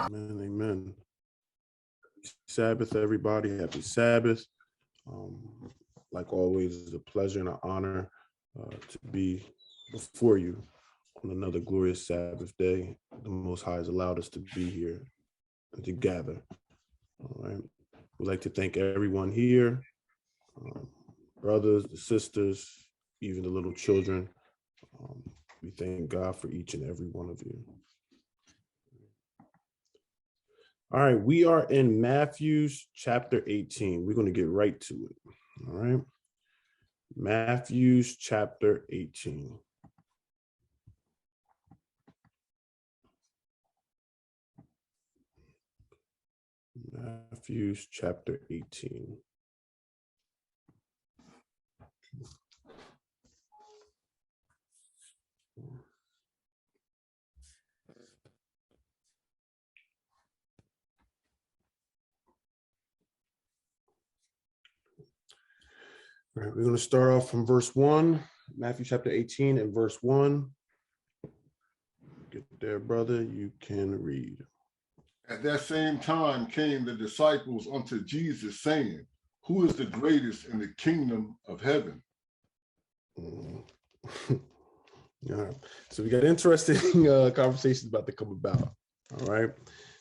Amen, amen. Sabbath, everybody. Happy Sabbath. Like always, it's a pleasure and an honor to be before you on another glorious Sabbath day. The Most High has allowed us to be here and to gather. All right. We'd like to thank everyone here, brothers, the sisters, even the little children. We thank God for each and every one of you. All right, we are in Matthew's chapter 18. We're going to get right to it. All right. Matthew's chapter 18. Matthew's chapter 18. All right, we're going to start off from verse 1, Matthew chapter 18 and verse 1. Get there, brother. You can read. At that same time came the disciples unto Jesus, saying, who is the greatest in the kingdom of heaven? All right. So we got interesting conversations about to come about. All right.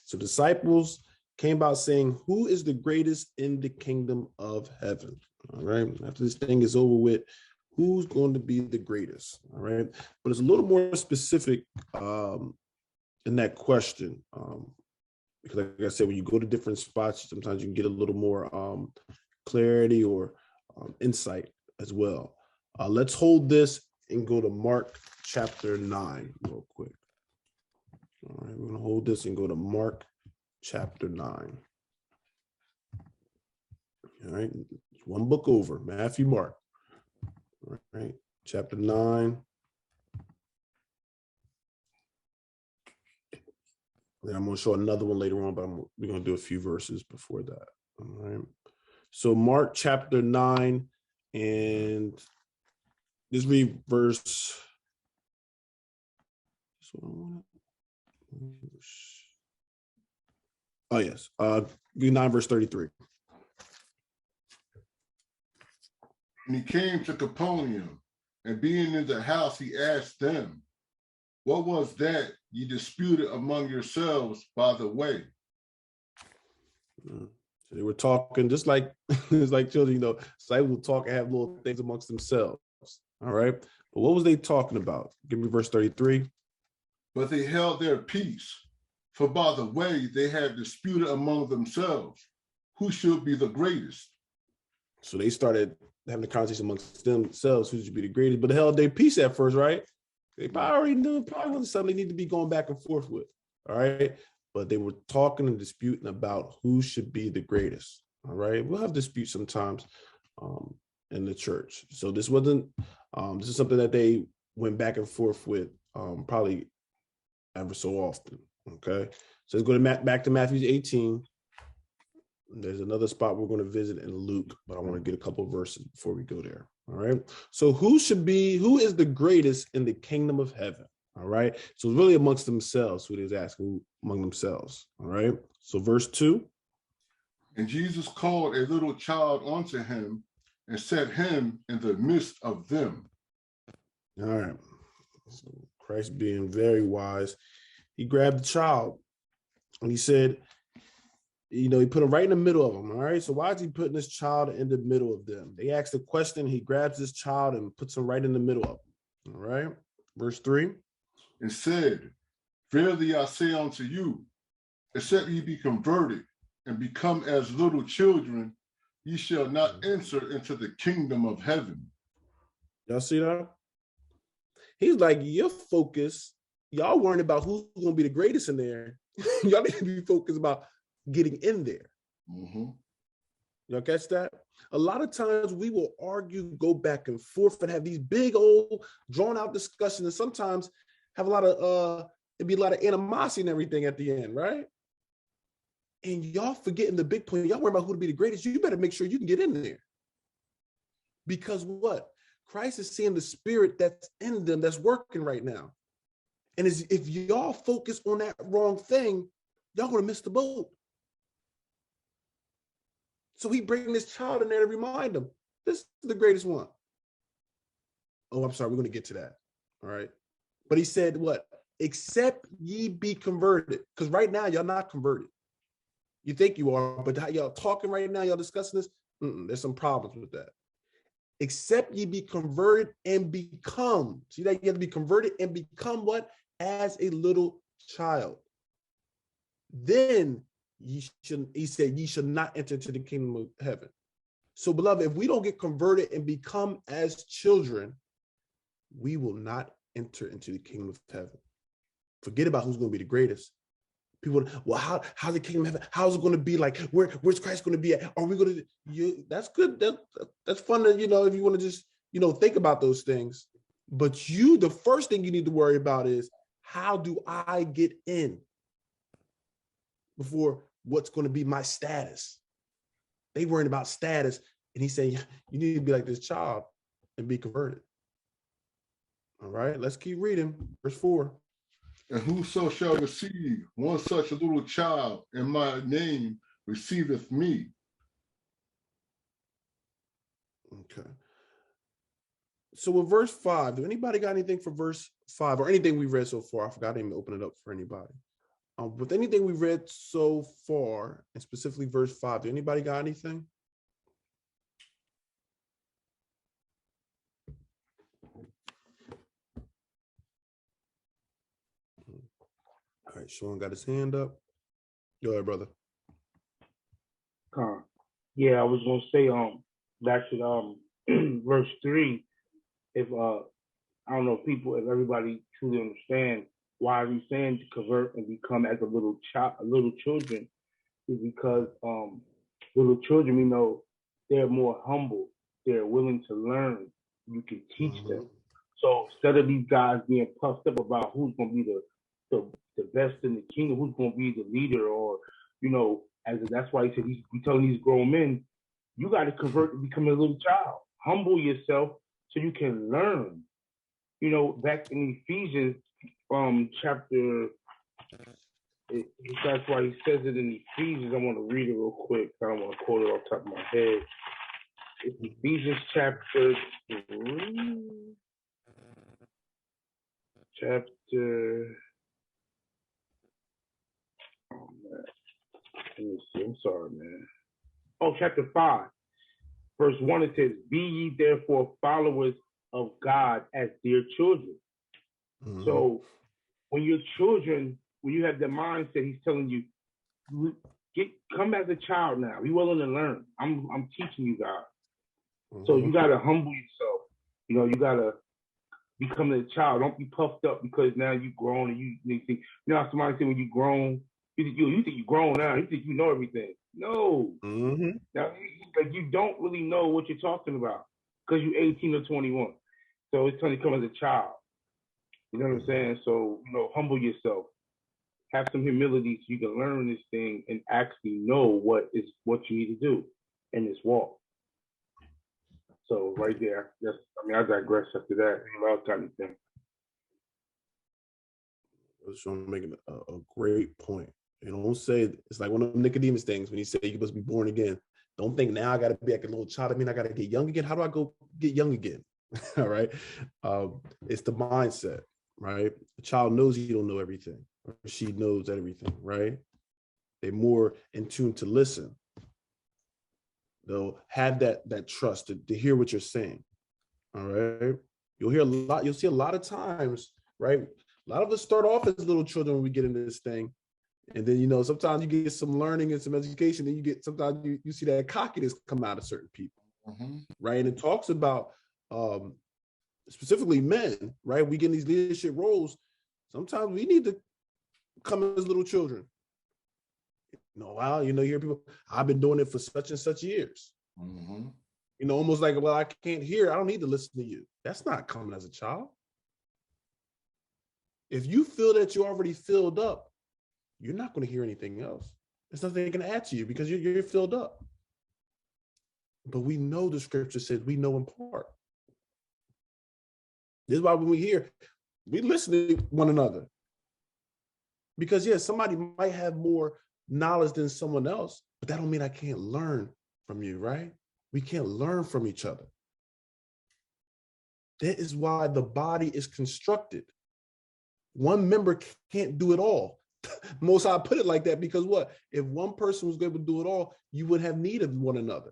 So disciples came about saying, who is the greatest in the kingdom of heaven? All right. After this thing is over with, who's going to be the greatest? All right. But it's a little more specific in that question. Because like I said, when you go to different spots, sometimes you can get a little more clarity or insight as well. Let's hold this and go to Mark chapter 9 real quick. All right, we're going to hold this and go to Mark chapter 9. All right, one book over, Matthew, Mark. All right, chapter 9. Then I'm going to show another one later on, but we're going to do a few verses before that. All right. So Mark chapter 9, and this read verse. Oh, yes. 9 verse 33. And he came to Capernaum, and being in the house, he asked them, what was that ye disputed among yourselves by the way? So they were talking just like it's like children, disciples will talk and have little things amongst themselves. All right. But what was they talking about? Give me verse 33. But they held their peace, for by the way they had disputed among themselves, who should be the greatest. So they started having a conversation amongst themselves, who should be the greatest, but they held their peace at first, right? They already knew probably wasn't something they need to be going back and forth with. All right. But they were talking and disputing about who should be the greatest. All right. We'll have disputes sometimes in the church. So this wasn't, this is something that they went back and forth with probably ever so often. Okay. So let's go back to Matthew 18. There's another spot we're going to visit in Luke, but I want to get a couple of verses before we go there. All right. So who is the greatest in the kingdom of heaven? All right. So it's really amongst themselves who they was asking among themselves. All right. So verse 2. And Jesus called a little child unto him and set him in the midst of them. All right. So Christ being very wise, he grabbed the child and he said, he put him right in the middle of them. All right. So why is he putting this child in the middle of them? They asked a question. He grabs this child and puts him right in the middle of them. All right. Verse 3. And said, verily I say unto you, except ye be converted and become as little children, ye shall not enter into the kingdom of heaven. Y'all see that? He's like, your focus, y'all worrying about who's going to be the greatest in there. Y'all need to be focused about getting in there. Mm-hmm. Y'all catch that? A lot of times we will argue, go back and forth and have these big old drawn out discussions. And sometimes have a lot of it'd be a lot of animosity and everything at the end, right? And y'all forgetting the big point. Y'all worry about who to be the greatest. You better make sure you can get in there. Because what? Christ is seeing the spirit that's in them that's working right now. And if y'all focus on that wrong thing, y'all gonna miss the boat. So he bringing this child in there to remind them, this is the greatest one. Oh, I'm sorry, we're gonna get to that. All right. But he said what? Except ye be converted. Because right now, y'all not converted. You think you are, but how y'all talking right now, y'all discussing this, there's some problems with that. Except ye be converted and become. See that you have to be converted and become what? As a little child. Then he said, ye should not enter into the kingdom of heaven. So, beloved, if we don't get converted and become as children, we will not enter into the kingdom of heaven. Forget about who's going to be the greatest. People, well, how's the kingdom of heaven? How's it going to be like? Where's Christ going to be at? Are we going to? That's good. That's fun to, if you want to just, think about those things. But the first thing you need to worry about is, how do I get in? Before what's going to be my status. They worrying about status. And he's saying, you need to be like this child and be converted. All right, let's keep reading. Verse 4. And whoso shall receive one such a little child in my name receiveth me. Okay. So with verse 5, do anybody got anything for verse 5 or anything we've read so far? I forgot to even open it up for anybody. With anything we've read so far, and specifically verse 5, do anybody got anything? All right, Sean got his hand up. Go ahead, brother. Yeah, I was gonna say back to verse 3. If I don't know if everybody truly understand why he's saying to convert and become as a little children, is because little children, we know they're more humble, they're willing to learn. You can teach them. So instead of these guys being puffed up about who's gonna be the best in the kingdom, who's gonna be the leader, or that's why he said he's telling these grown men, you got to convert and become a little child. Humble yourself so you can learn. Back in Ephesians chapter, that's why he says it in Ephesians. I want to read it real quick. I don't want to quote it off the top of my head. It's Ephesians chapter 3. Oh man, let me see. I'm sorry, man. Chapter 5, verse 1. It says, "Be ye therefore followers of God as dear children." So when you're children, when you have the mindset, he's telling you, come as a child now. Be willing to learn. I'm teaching you guys. So you gotta humble yourself. You gotta become a child. Don't be puffed up because now you've grown and you think, how somebody say when you grown, you think you're grown now. You think you know everything. No. Now you don't really know what you're talking about because you're 18 or 21. So it's time to come as a child. You know what I'm saying? So, humble yourself. Have some humility so you can learn this thing and actually know what you need to do in this walk. So right there, I digress after that. Anybody else got anything? I was trying to make a great point. Don't say it's like one of them Nicodemus things when he said you must be born again. Don't think now I got to be like a little child. I mean, I got to get young again. How do I go get young again? All right. It's the mindset, right? The child knows he don't know everything. Or she knows everything, right? They're more in tune to listen. They'll have that trust to hear what you're saying. All right. You'll see a lot of times, right? A lot of us start off as little children when we get into this thing. And then, sometimes you get some learning and some education, and sometimes you see that cockiness come out of certain people, right? And it talks about specifically men, right? We get in these leadership roles. Sometimes we need to come as little children. You hear people, I've been doing it for such and such years. Almost like, well, I can't hear. I don't need to listen to you. That's not coming as a child. If you feel that you're already filled up, you're not going to hear anything else. There's nothing they can add to you because you're filled up. But we know the scripture says we know in part. This is why when we hear, we listen to one another. Because, yeah, somebody might have more knowledge than someone else, but that don't mean I can't learn from you, right? We can't learn from each other. That is why the body is constructed. One member can't do it all. Most I put it like that because what? If one person was able to do it all, you would have need of one another.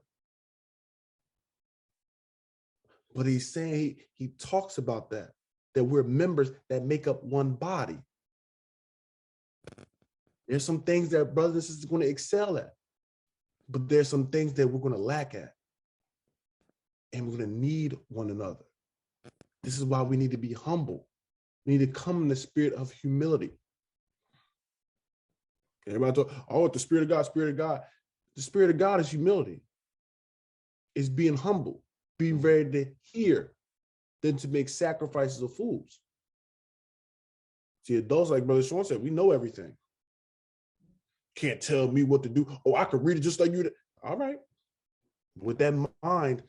But he's saying he talks about that we're members that make up one body. There's some things that brothers and sisters are going to excel at, but there's some things that we're going to lack at. And we're going to need one another. This is why we need to be humble. We need to come in the spirit of humility. Everybody talk, oh, the spirit of God, spirit of God. The spirit of God is humility. It's being humble, being ready to hear, than to make sacrifices of fools. See, adults, like Brother Sean said, we know everything. Can't tell me what to do. Oh, I could read it just like you did. All right. With that mind,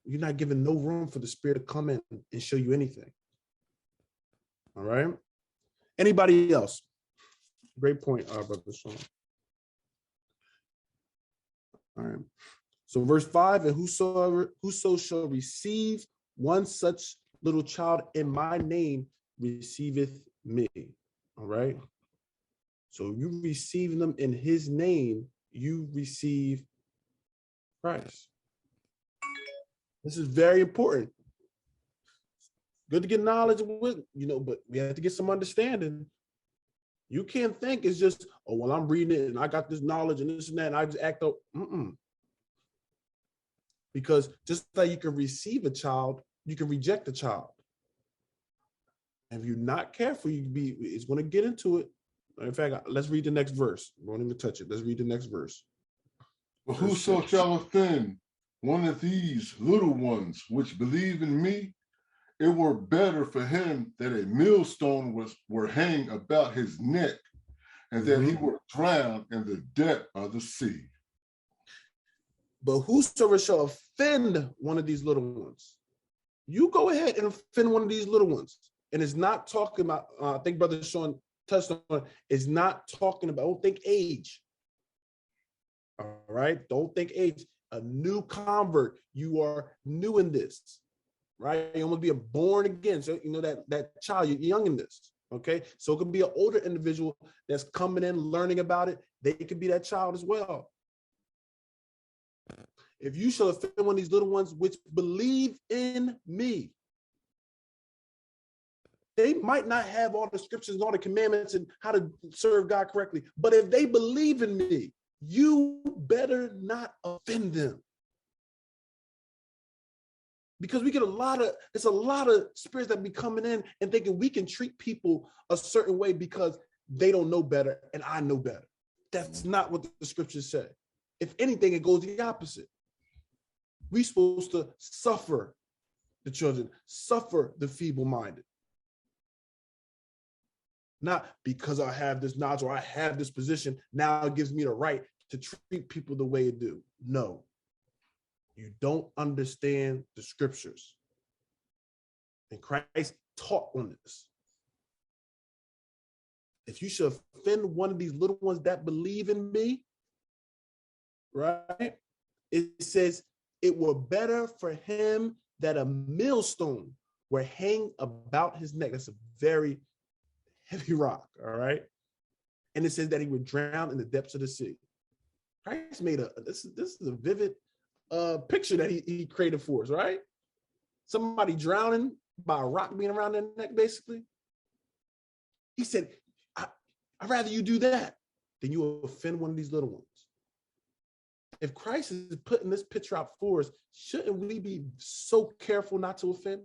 you're not giving no room for the spirit to come in and show you anything. All right. Anybody else? Great point, Brother Sean. All right. So verse 5, and whoso shall receive one such little child in my name receiveth me. All right. So you receive them in his name, you receive Christ. This is very important. Good to get knowledge, but we have to get some understanding. You can't think it's just, oh, well, I'm reading it and I got this knowledge and this and that, and I just act up. Because just like you can receive a child, you can reject a child. And if you're not careful, it's going to get into it. In fact, let's read the next verse. We won't even touch it. Let's read the next verse. But whoso shall offend one of these little ones which believe in me, it were better for him that a millstone were hanged about his neck, and that he were drowned in the depth of the sea. But whosoever shall offend one of these little ones, you go ahead and offend one of these little ones. And it's not talking about, I think Brother Sean touched on, it's not talking about, don't think age. All right, don't think age. A new convert, you are new in this, right? You almost be born again. So, that child, you're young in this, okay? So it could be an older individual that's coming in, learning about it. They could be that child as well. If you shall offend one of these little ones which believe in me, they might not have all the scriptures and all the commandments and how to serve God correctly, but if they believe in me, you better not offend them. Because we get a lot of spirits that be coming in and thinking we can treat people a certain way because they don't know better and I know better. That's not what the scriptures say. If anything, it goes the opposite. We're supposed to suffer the children, suffer the feeble-minded. Not because I have this knowledge or I have this position, now it gives me the right to treat people the way it do. No, you don't understand the scriptures. And Christ taught on this. If you should offend one of these little ones that believe in me, right? It says, it were better for him that a millstone were hanged about his neck. That's a very heavy rock, all right? And it says that he would drown in the depths of the sea. Christ made this is a vivid picture that he created for us, right? Somebody drowning by a rock being around their neck, basically. He said, I'd rather you do that than you offend one of these little ones. If Christ is putting this picture out for us, shouldn't we be so careful not to offend?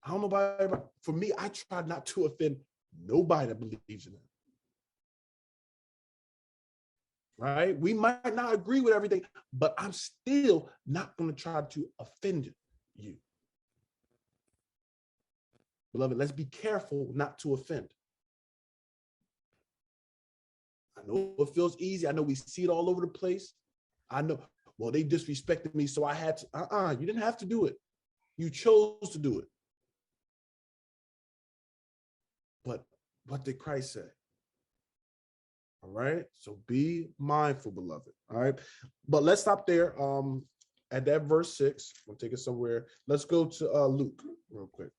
I don't know about everybody. For me, I try not to offend nobody that believes in it. Right? We might not agree with everything, but I'm still not going to try to offend you. Beloved, let's be careful not to offend. I know it feels easy. I know we see it all over the place. I know, well, they disrespected me, so I had to. You didn't have to do it. You chose to do it. But what did Christ say? All right. So be mindful, beloved. All right. But let's stop there. At that verse 6. We'll take it somewhere. Let's go to Luke real quick.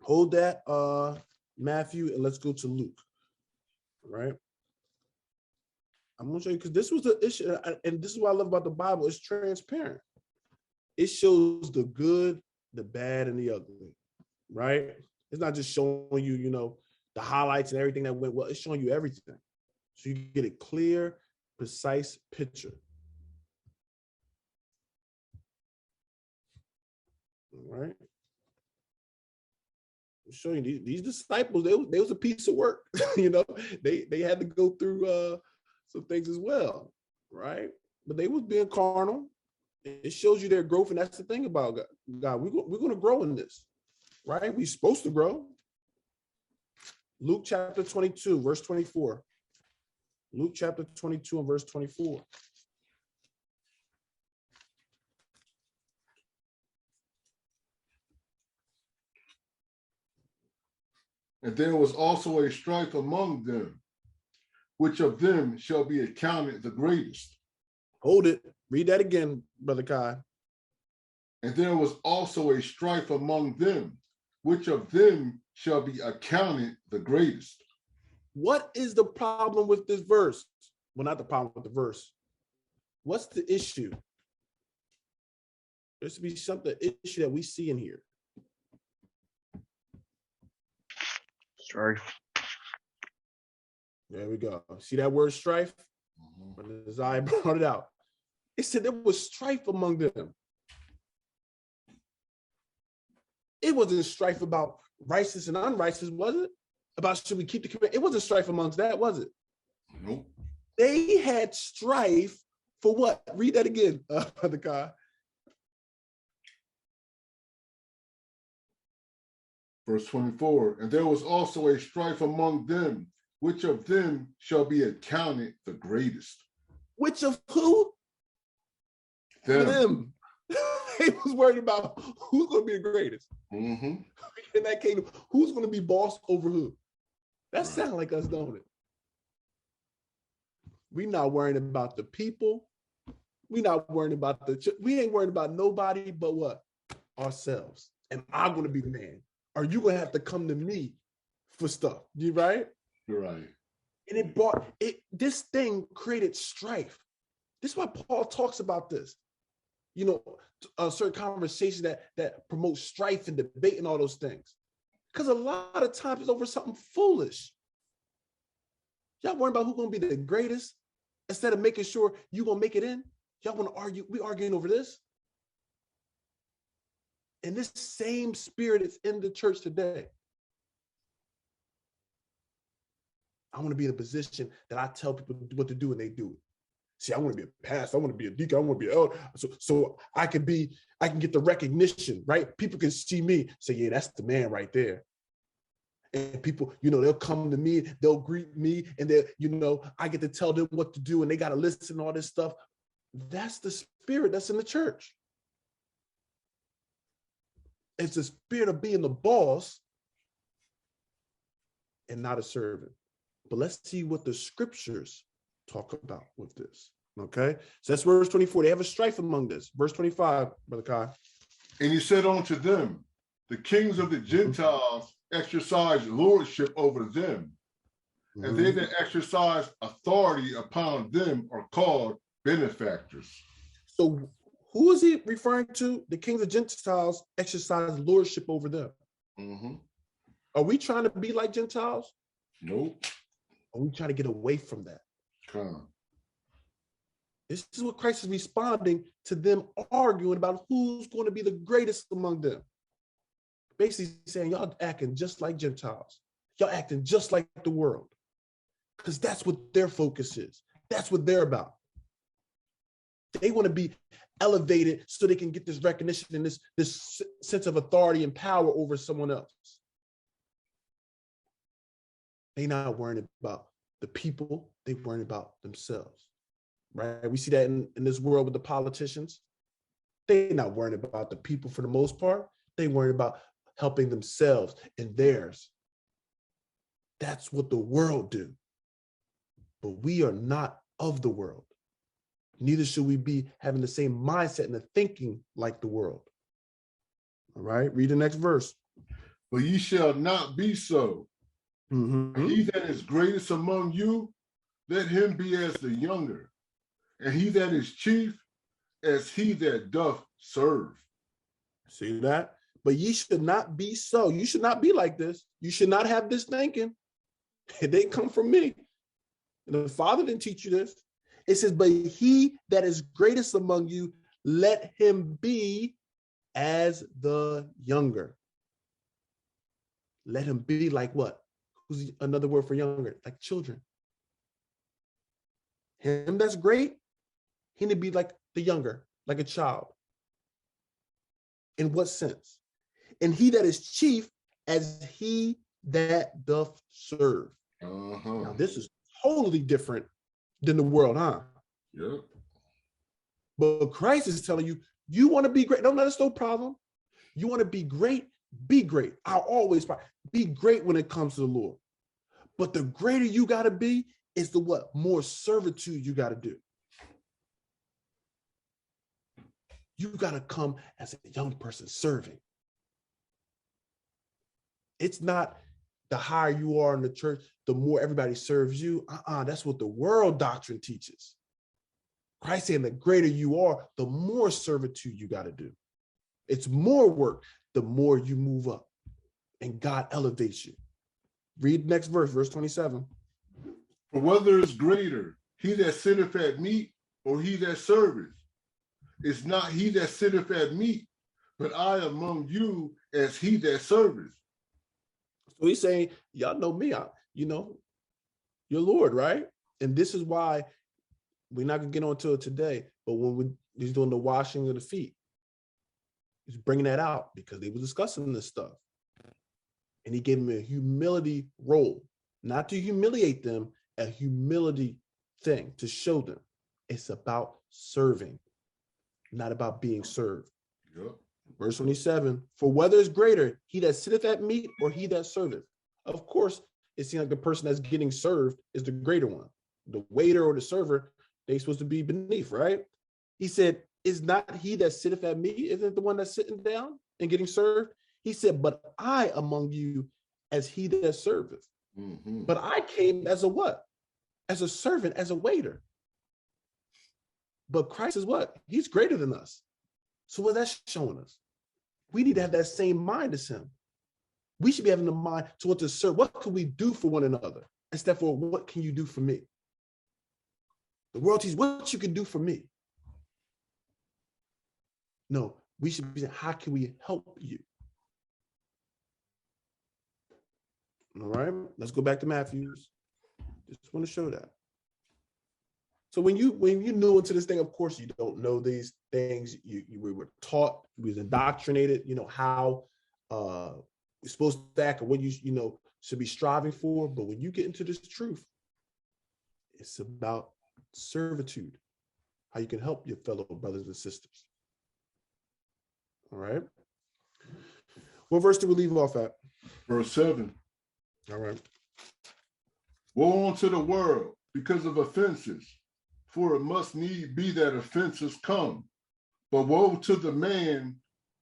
Hold that Matthew, and let's go to Luke. All right. I'm gonna show you, because this was the issue, and this is what I love about the Bible. It's transparent. It shows the good, the bad, and the ugly. Right? It's not just showing you, the highlights and everything that went well. It's showing you everything. So you get a clear, precise picture. All right. I'm showing you these disciples, they was a piece of work. They had to go through some things as well, right? But they was being carnal. It shows you their growth, and that's the thing about God. We're going to grow in this, right? We're supposed to grow. Luke chapter 22, verse 24. Luke chapter 22 and verse 24. And there was also a strife among them, which of them shall be accounted the greatest. Hold it. Read that again, Brother Kai. And there was also a strife among them, which of them shall be accounted the greatest. What is the problem with this verse? Well, not the problem with the verse. What's the issue? There should be something issue that we see in here. Strife. There we go. See that word strife? When Isaiah brought it out. It said there was strife among them. It wasn't strife about righteous and unrighteous, was it? About should we keep the command? It wasn't strife amongst that, was it? Nope. They had strife for what? Read that again, Brother Kai. Verse 24, and there was also a strife among them, which of them shall be accounted the greatest. Which of who? Them. They was worried about who's going to be the greatest. Mm-hmm. In that kingdom, who's going to be boss over who? That sounds like us, don't it? We not worrying about the people. We not worrying about we ain't worrying about nobody but what? Ourselves. Am I going to be the man? Are you going to have to come to me for stuff? You right? You're right. And this thing created strife. This is why Paul talks about this. Certain conversations that promote strife and debate and all those things. Because a lot of times it's over something foolish. Y'all worrying about who's going to be the greatest instead of making sure you're going to make it in? Y'all want to argue? We arguing over this? And this same spirit is in the church today. I want to be in a position that I tell people what to do and they do it. See, I want to be a pastor. I want to be a deacon. I want to be an elder. So I can get the recognition, right? People can see me, say, yeah, that's the man right there. And people, they'll come to me, they'll greet me, and I get to tell them what to do, and they got to listen to all this stuff. That's the spirit that's in the church. It's the spirit of being the boss and not a servant. But let's see what the scriptures talk about with this. Okay, so that's verse 24. They have a strife among this. Verse 25, Brother Kai. And he said unto them, the kings of the Gentiles exercise lordship over them, and they that exercise authority upon them are called benefactors. So who is he referring to? The kings of Gentiles exercise lordship over them. Mm-hmm. Are we trying to be like Gentiles? Nope. Are we trying to get away from that? This is what Christ is responding to them arguing about who's going to be the greatest among them. Basically saying, y'all acting just like Gentiles. Y'all acting just like the world. Because that's what their focus is. That's what they're about. They want to be elevated so they can get this recognition and this sense of authority and power over someone else. They not worrying about the people, they worrying about themselves, right? We see that in this world with the politicians. They not worrying about the people for the most part. They worrying about helping themselves and theirs. That's what the world do. But we are not of the world. Neither should we be having the same mindset and the thinking like the world. All right, read the next verse. But ye shall not be so. Mm-hmm. He that is greatest among you, let him be as the younger, and he that is chief, as he that doth serve. See that? But ye should not be so. You should not be like this. You should not have this thinking. It didn't come from me. The Father didn't teach you this. It says, but he that is greatest among you, let him be as the younger. Let him be like what? Who's another word for younger? Like children. Him that's great, he need to be like the younger, like a child. In what sense? And he that is chief, as he that doth serve. Now this is totally different than the world, huh? Yep. But Christ is telling you, you want to be great. Don't let us no problem. You want to be great? Be great. I'll always be great when it comes to the Lord. But the greater you got to be is the what? More servitude you got to do. You got to come as a young person serving. It's not the higher you are in the church, the more everybody serves you. That's what the world doctrine teaches. Christ saying the greater you are, the more servitude you got to do. It's more work, the more you move up. And God elevates you. Read the next verse, verse 27. For whether is greater, he that sitteth at meat or he that serveth? It's not he that sitteth at meat, but I among you as he that serveth. So he's saying, y'all know me, your Lord, right? And this is why we're not going to get onto it today, but when he's doing the washing of the feet, he's bringing that out because they were discussing this stuff. And he gave them a humility role, not to humiliate them, a humility thing to show them. It's about serving, not about being served. Yep. Verse 27, for whether is greater, he that sitteth at meat or he that serveth? Of course, it seems like the person that's getting served is the greater one. The waiter or the server, they're supposed to be beneath, right? He said, is not he that sitteth at meat, isn't it the one that's sitting down and getting served? He said, but I among you as he that serveth. Mm-hmm. But I came as a what? As a servant, as a waiter. But Christ is what? He's greater than us. So what that's showing us? We need to have that same mind as him. We should be having the mind to what to serve. What can we do for one another? Instead for what can you do for me? The world teaches what you can do for me. No, we should be saying, how can we help you? All right, let's go back to Matthew's. Just want to show that. So when you new into this thing, of course, you don't know these things. You were taught, we was indoctrinated, how we're supposed to act and what you should be striving for. But when you get into this truth, it's about servitude, how you can help your fellow brothers and sisters. All right. What verse do we leave off at? Verse 7. All right. Woe unto the world because of offenses, for it must need be that offenses come. But woe to the man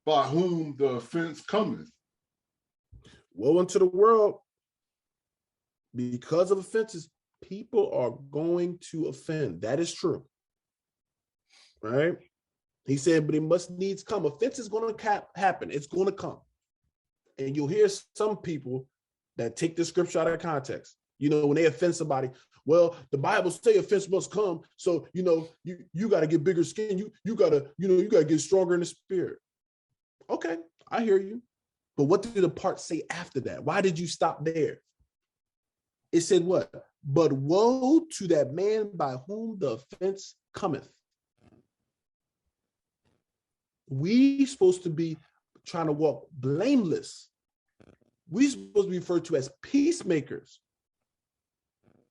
by whom the offense cometh. Woe unto the world because of offenses. People are going to offend. That is true. Right? He said, but it must needs come. Offense is going to happen. It's going to come. And you'll hear some people that take the scripture out of context. When they offend somebody, well, the Bible say offense must come. So, you got to get bigger skin. You got to get stronger in the spirit. Okay, I hear you. But what did the part say after that? Why did you stop there? It said what? But woe to that man by whom the offense cometh. We supposed to be trying to walk blameless. We're supposed to be referred to as peacemakers.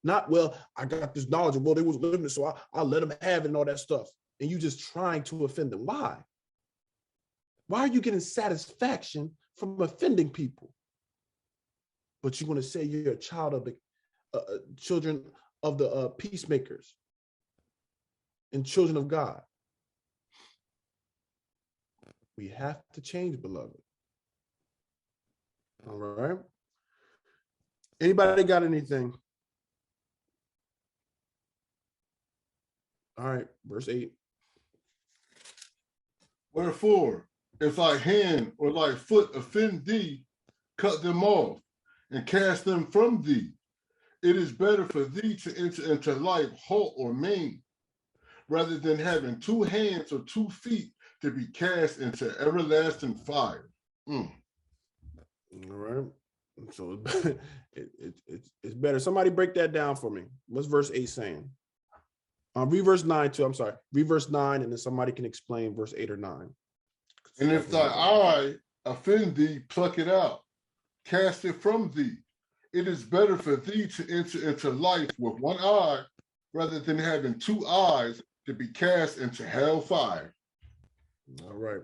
Not, well, I got this knowledge of, well, they was living it, so I'll let them have it and all that stuff. And you just trying to offend them. Why? Why are you getting satisfaction from offending people? But you want to say you're a child of the children of the peacemakers and children of God. We have to change, beloved. All right. Anybody got anything? All right, verse 8. Wherefore, if thy hand or thy foot offend thee, cut them off and cast them from thee. It is better for thee to enter into life halt or maimed, rather than having 2 hands or 2 feet to be cast into everlasting fire. All right. So it's better. Somebody break that down for me. What's verse 8 saying? Read verse 9 too. I'm sorry. Read verse 9, and then somebody can explain verse 8 or 9. And if thy eye offend thee, pluck it out, cast it from thee. It is better for thee to enter into life with 1 eye, rather than having 2 eyes to be cast into hell fire. All right.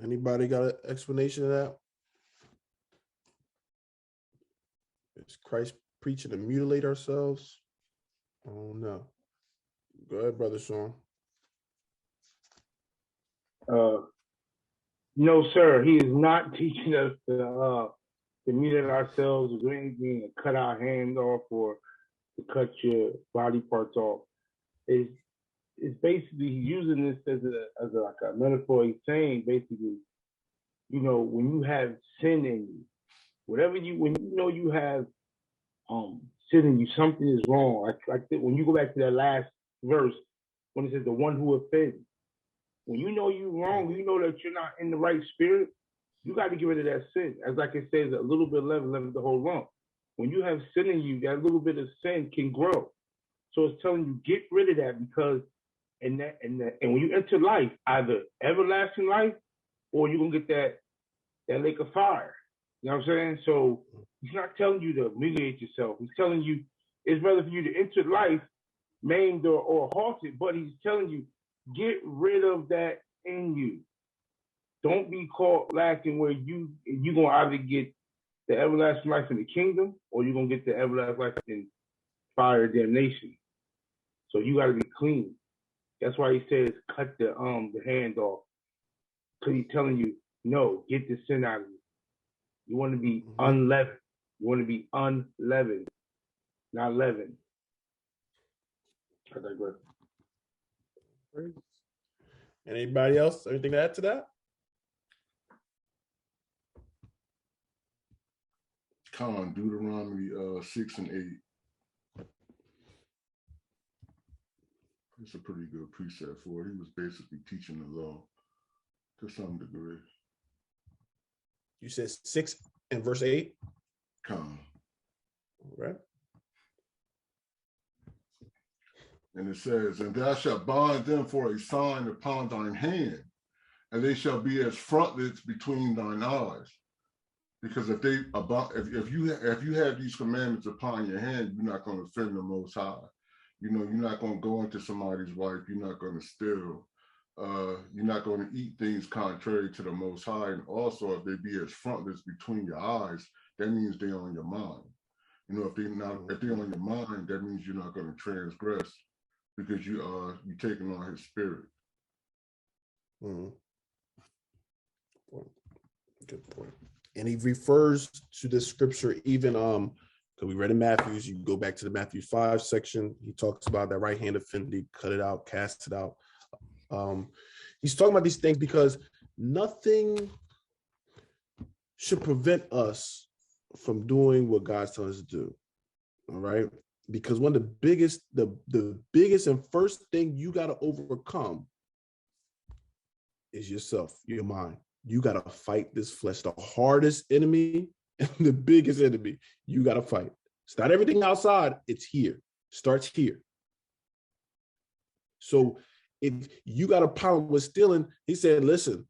Anybody got an explanation of that? Is Christ preaching to mutilate ourselves? Oh no. Go ahead, Brother Sean. No, sir. He is not teaching us to mutilate ourselves or do anything, to cut our hands off or to cut your body parts off. It's basically using this as a metaphor. He's saying basically, when you have sin in you, when you know you have sin in you, something is wrong. Like when you go back to that last verse, when it says the one who offends, when you know you're wrong, you know that you're not in the right spirit, you got to get rid of that sin. As like it says, a little bit leaven the whole lump. When you have sin in you, that little bit of sin can grow. So it's telling you, get rid of that, because and when you enter life, either everlasting life or you're gonna get that lake of fire. You know what I'm saying? So he's not telling you to mutilate yourself. He's telling you it's rather for you to enter life maimed or halted, but he's telling you, get rid of that in you. Don't be caught lacking where you're gonna either get the everlasting life in the kingdom or you're gonna get the everlasting life in fire damnation. So you gotta be clean. That's why he says cut the hand off. Because he's telling you, no, get the sin out of you. You want to be unleavened. You want to be unleavened, not leavened. I digress. Anybody else? Anything to add to that? Deuteronomy 6 and 8. It's a pretty good precept for it. He was basically teaching the law to some degree. You said 6 and verse 8? All right. And it says, and thou shalt bind them for a sign upon thine hand, and they shall be as frontlets between thine eyes. Because if you have these commandments upon your hand, you're not going to offend the Most High. You're not going to go into somebody's wife. You're not going to steal. You're not going to eat things contrary to the Most High. And also, if they be as frontlets between your eyes, that means they're on your mind. If they're on your mind, that means you're not going to transgress, because you're taking on His spirit. Good point. And he refers to this scripture even because we read in Matthew. You go back to the Matthew 5 section. He talks about that right hand offended, cut it out, cast it out. He's talking about these things because nothing should prevent us from doing what God's telling us to do. All right. Because one of the biggest and first thing you got to overcome is yourself, your mind. You got to fight this flesh, the hardest enemy and the biggest enemy you got to fight. It's not everything outside. It's here. Starts here. So if you got a problem with stealing, he said, listen,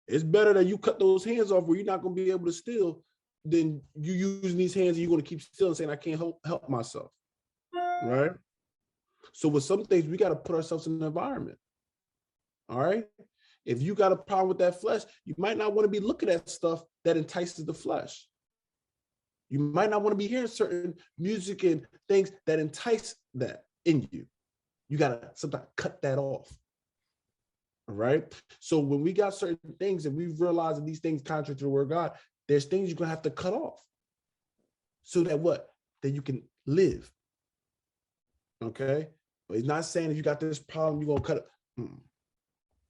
it's better that you cut those hands off where you're not going to be able to steal then you using these hands and you're going to keep still and saying, I can't help myself. Right? So with some things, we got to put ourselves in the environment. All right? If you got a problem with that flesh, you might not want to be looking at stuff that entices the flesh. You might not want to be hearing certain music and things that entice that in you. You got to sometimes cut that off. All right? So when we got certain things and we realize that these things contrary to the word of God, there's things you're going to have to cut off. So that what? That you can live. Okay? But he's not saying if you got this problem, you're going to cut it.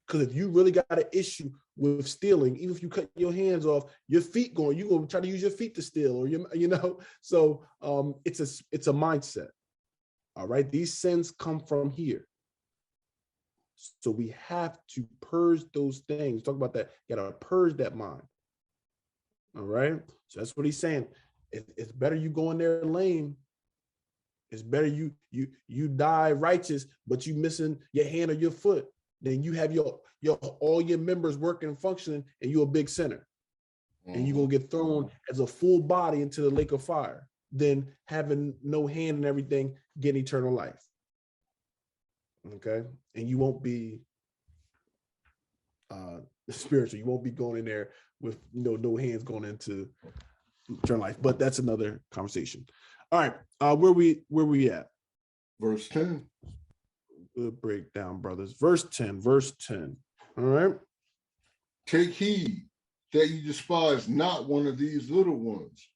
Because if you really got an issue with stealing, even if you cut your hands off, your feet going, you're going to try to use your feet to steal, or so it's a mindset. All right, these sins come from here. So we have to purge those things. Talk about that. You got to purge that mind. All right, so that's what he's saying. It's better you go in there lame. It's better you die righteous, but you missing your hand or your foot. Then you have your all your members working and functioning, and you're a big sinner. And you're going to get thrown as a full body into the lake of fire, than having no hand and everything, get eternal life. Okay? And you won't be spiritual. You won't be going in there with no hands going into eternal life. But that's another conversation. All right. Where we at? Verse 10. Good breakdown, brothers. Verse 10. All right. Take heed that you despise not one of these little ones.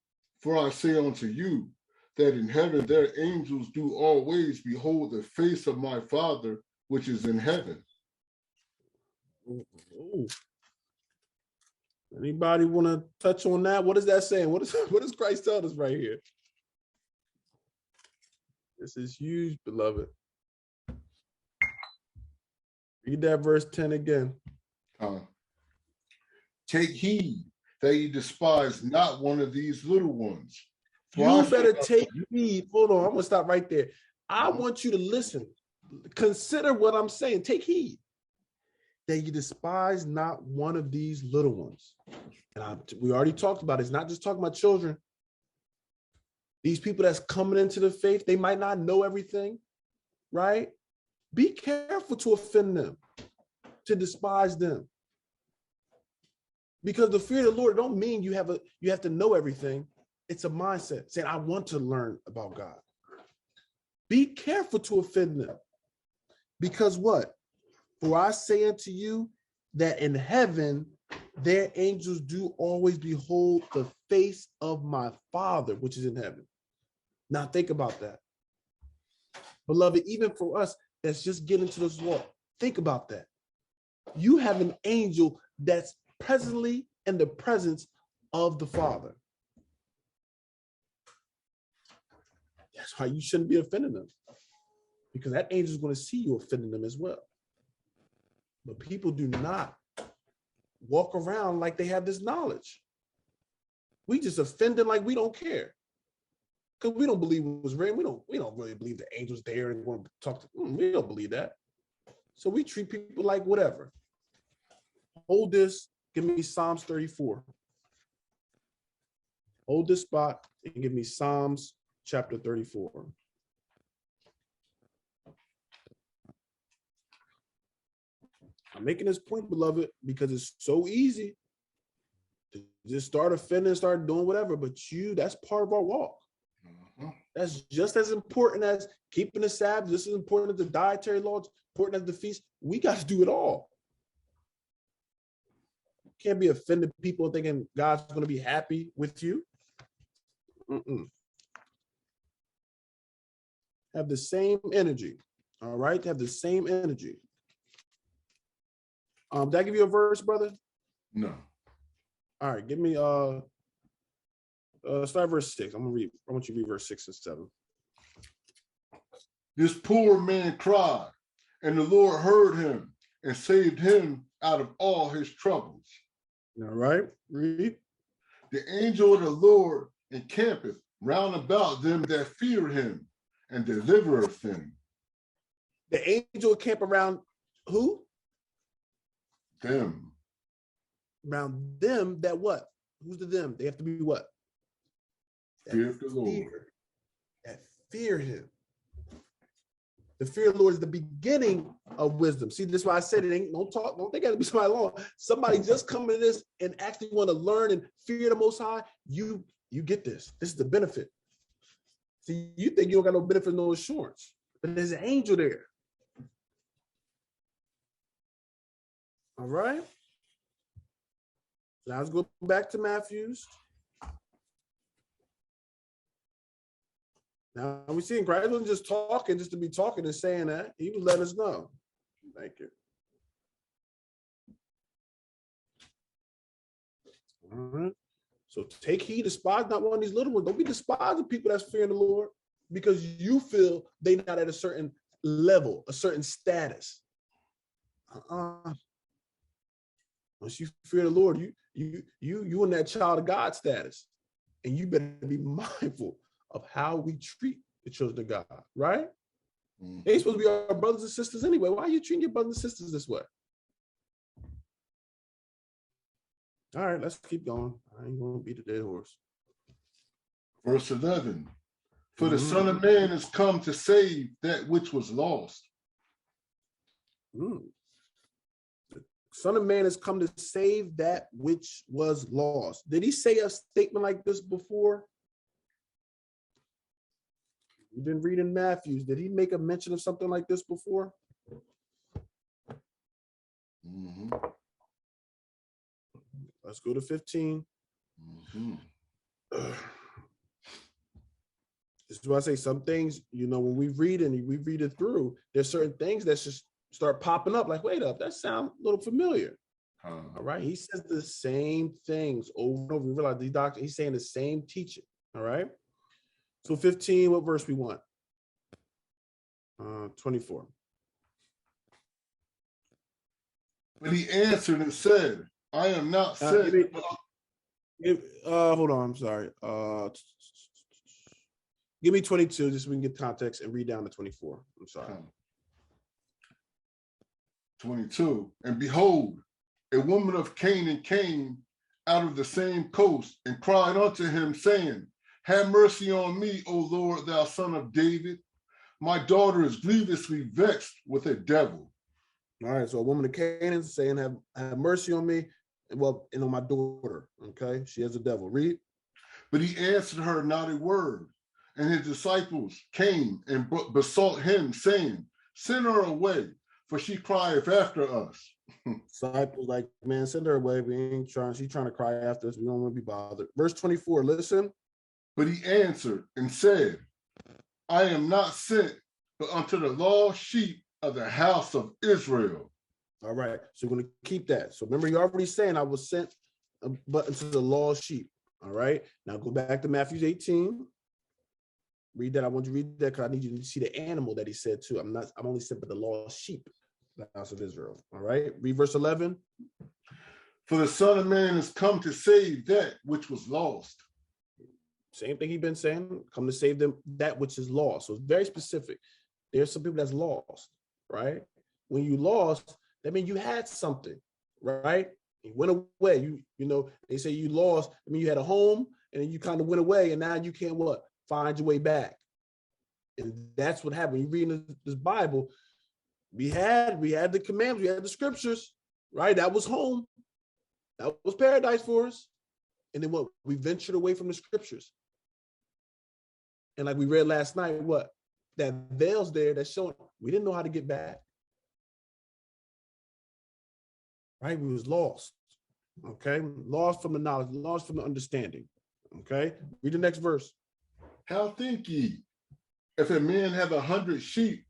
For I say unto you, that in heaven their angels do always behold the face of my Father which is in heaven. Ooh. Anybody want to touch on that? What is that saying? What does Christ tell us right here? This is huge, beloved. Read that verse 10 again. Take heed that you despise not one of these little ones. You better take heed. Hold on, I'm going to stop right there. I want you to listen. Consider what I'm saying. Take heed that you despise not one of these little ones. And we already talked about it. It's not just talking about children. These people that's coming into the faith, they might not know everything, right? Be careful to offend them, to despise them. Because the fear of the Lord don't mean you have to know everything. It's a mindset saying, I want to learn about God. Be careful to offend them. Because what? For I say unto you that in heaven, their angels do always behold the face of my Father, which is in heaven. Now think about that. Beloved, even for us, that's just getting to this walk. Think about that. You have an angel that's presently in the presence of the Father. That's why you shouldn't be offending them, because that angel is going to see you offending them as well. But people do not walk around like they have this knowledge. We just offend them like we don't care, because we don't believe it was real. We don't really believe the angel's there and want to talk to them. We don't believe that. So we treat people like whatever. Hold this. Give me Psalms 34. Hold this spot and give me Psalms chapter 34. I'm making this point, beloved, because it's so easy to just start offending, start doing whatever, but that's part of our walk. That's just as important as keeping the Sabbath, just as important as the dietary laws, important as the feast. We got to do it all. You can't be offending people thinking God's going to be happy with you. Have the same energy. All right? Have the same energy. Did I give you a verse, brother? No. All right, give me start verse 6. I want you to read verse 6 and 7. This poor man cried, and the Lord heard him and saved him out of all his troubles. All right, read. The angel of the Lord encampeth round about them that fear him and delivereth them. The angel encamp around who? Them. Around them that what? Who's the them? They have to be what? Fear of the Lord. That fear him. The fear of the Lord is the beginning of wisdom. See, this is why I said it ain't no talk. Don't think it got to be somebody long. Somebody just come to this and actually want to learn and fear the Most High. You get this. This is the benefit. See, you think you don't got no benefit, no assurance, but there's an angel there. All right. Now let's go back to Matthew's. Now we see Christ wasn't just talking just to be talking and saying that. He was letting us know. Thank you. All right. So take heed, despise not one of these little ones. Don't be despising people that's fearing the Lord because you feel they're not at a certain level, a certain status. Once you fear the Lord, you in that child of God status, and you better be mindful of how we treat the children of God, right? Mm-hmm. They're supposed to be our brothers and sisters anyway. Why are you treating your brothers and sisters this way? All right, let's keep going. I ain't gonna beat a dead horse. Verse 11. For the Son of Man is come to save that which was lost. The Son of Man has come to save that which was lost. Did he say a statement like this before? You didn't read in Matthew's. Did he make a mention of something like this before? Mm-hmm. Let's go to 15. Mm-hmm. This is why I say some things, when we read it through, there's certain things that just start popping up like, wait up, that sounds a little familiar. All right. He says the same things over and over. We realize these doctors, he's saying the same teaching. All right. So 15, what verse we want? 24. But he answered and said, I am not sent. Hold on, I'm sorry. Give me 22, just so we can get context and read down to 24. I'm sorry. 22. And behold, a woman of Canaan came out of the same coast and cried unto him, saying, have mercy on me, O Lord, thou son of David. My daughter is grievously vexed with a devil. All right, so a woman of Canaan saying, have mercy on me, and on my daughter. Okay, she has a devil. Read. But he answered her not a word. And his disciples came and besought him, saying, send her away, for she crieth after us. Disciples like, man, send her away. We ain't trying. She's trying to cry after us. We don't want to be bothered. Verse 24, listen. But he answered and said, I am not sent but unto the lost sheep of the house of Israel. All right, so we're going to keep that. So remember, you're already saying I was sent but unto the lost sheep. All right, now go back to Matthew 18. Read that. I want you to read that because I need you to see the animal that he said too. I'm only sent but the lost sheep of the house of Israel. All right, read verse 11. For the Son of Man has come to save that which was lost. Same thing he's been saying, come to save them, that which is lost. So it's very specific. There's some people that's lost, right? When you lost, that means you had something, right? You went away. They say you lost. I mean, you had a home and then you kind of went away and now you can't find your way back. And that's what happened. You read this Bible, we had the commands, we had the scriptures, right? That was home. That was paradise for us. And then we ventured away from the scriptures. And like we read last night, that veil's there that's showing we didn't know how to get back. Right? We was lost. Okay? Lost from the knowledge, lost from the understanding. Okay? Read the next verse. How think ye, if a man have 100 sheep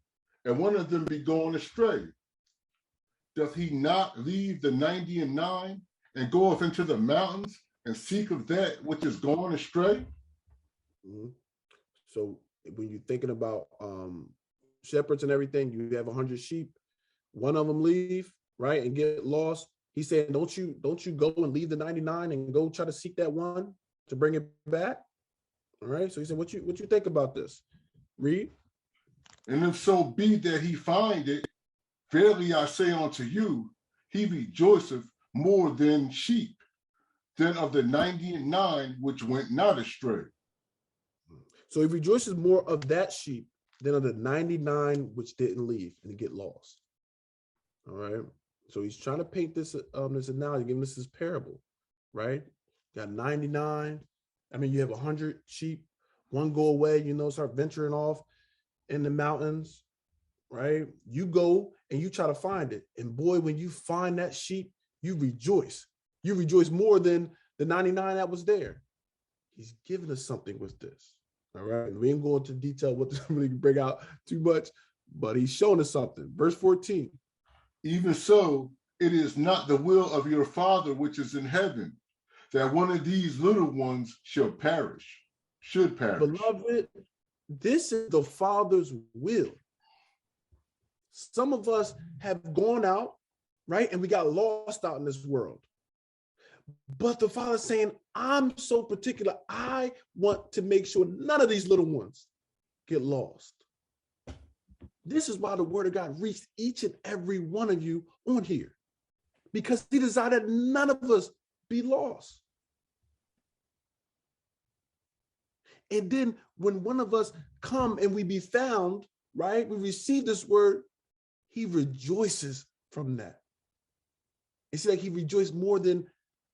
and one of them be gone astray, doth he not leave the 99 and goeth into the mountains and seek of that which is gone astray? Mm-hmm. So when you're thinking about shepherds and everything, you have 100 sheep, one of them leave, right, and get lost. He's saying, don't you go and leave the 99 and go try to seek that one to bring it back? All right. So he said, what you think about this? Read. And if so be that he find it, verily I say unto you, he rejoiceth more than sheep, than of the 99 which went not astray. So he rejoices more of that sheep than of the 99 which didn't leave and get lost. All right. So he's trying to paint this this analogy, giving us this parable, right? Got 99. I mean, you have 100 sheep, one go away, start venturing off in the mountains, right? You go and you try to find it. And boy, when you find that sheep, you rejoice. You rejoice more than the 99 that was there. He's giving us something with this. All right. And we ain't going into detail what to really bring out too much, but he's showing us something. Verse 14. Even so, it is not the will of your Father which is in heaven, that one of these little ones should perish. Beloved, this is the Father's will. Some of us have gone out, right? And we got lost out in this world. But the Father's saying, I'm so particular. I want to make sure none of these little ones get lost. This is why the word of God reached each and every one of you on here, because he decided none of us be lost. And then when one of us come and we be found, right, we receive this word, he rejoices from that. It's like he rejoiced more than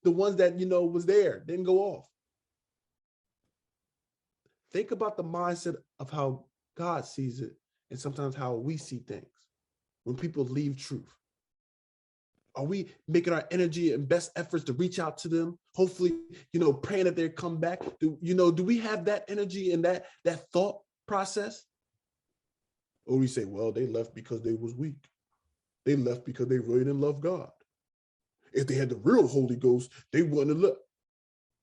the ones that, was there, didn't go off. Think about the mindset of how God sees it and sometimes how we see things when people leave truth. Are we making our energy and best efforts to reach out to them? Hopefully, praying that they come back. Do we have that energy and that thought process? Or we say, well, they left because they was weak. They left because they really didn't love God. If they had the real Holy Ghost, they wouldn't have left.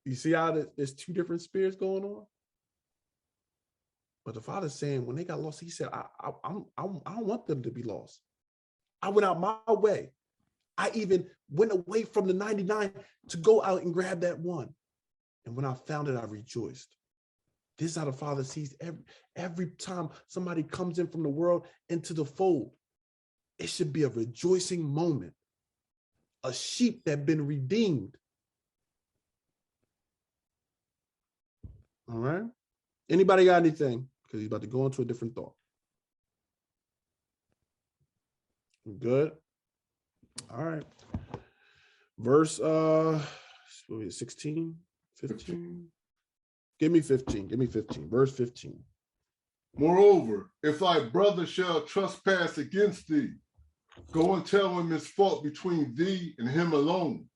You see how there's two different spirits going on? But the Father's saying when they got lost, he said, I don't want them to be lost. I went out my way. I even went away from the 99 to go out and grab that one. And when I found it, I rejoiced. This is how the Father sees every time somebody comes in from the world into the fold. It should be a rejoicing moment. A sheep that been redeemed. All right. Anybody got anything? Because he's about to go into a different thought. Good. All right. Verse 16, 15. Give me 15. Verse 15. Moreover, if thy brother shall trespass against thee, go and tell him his fault between thee and him alone.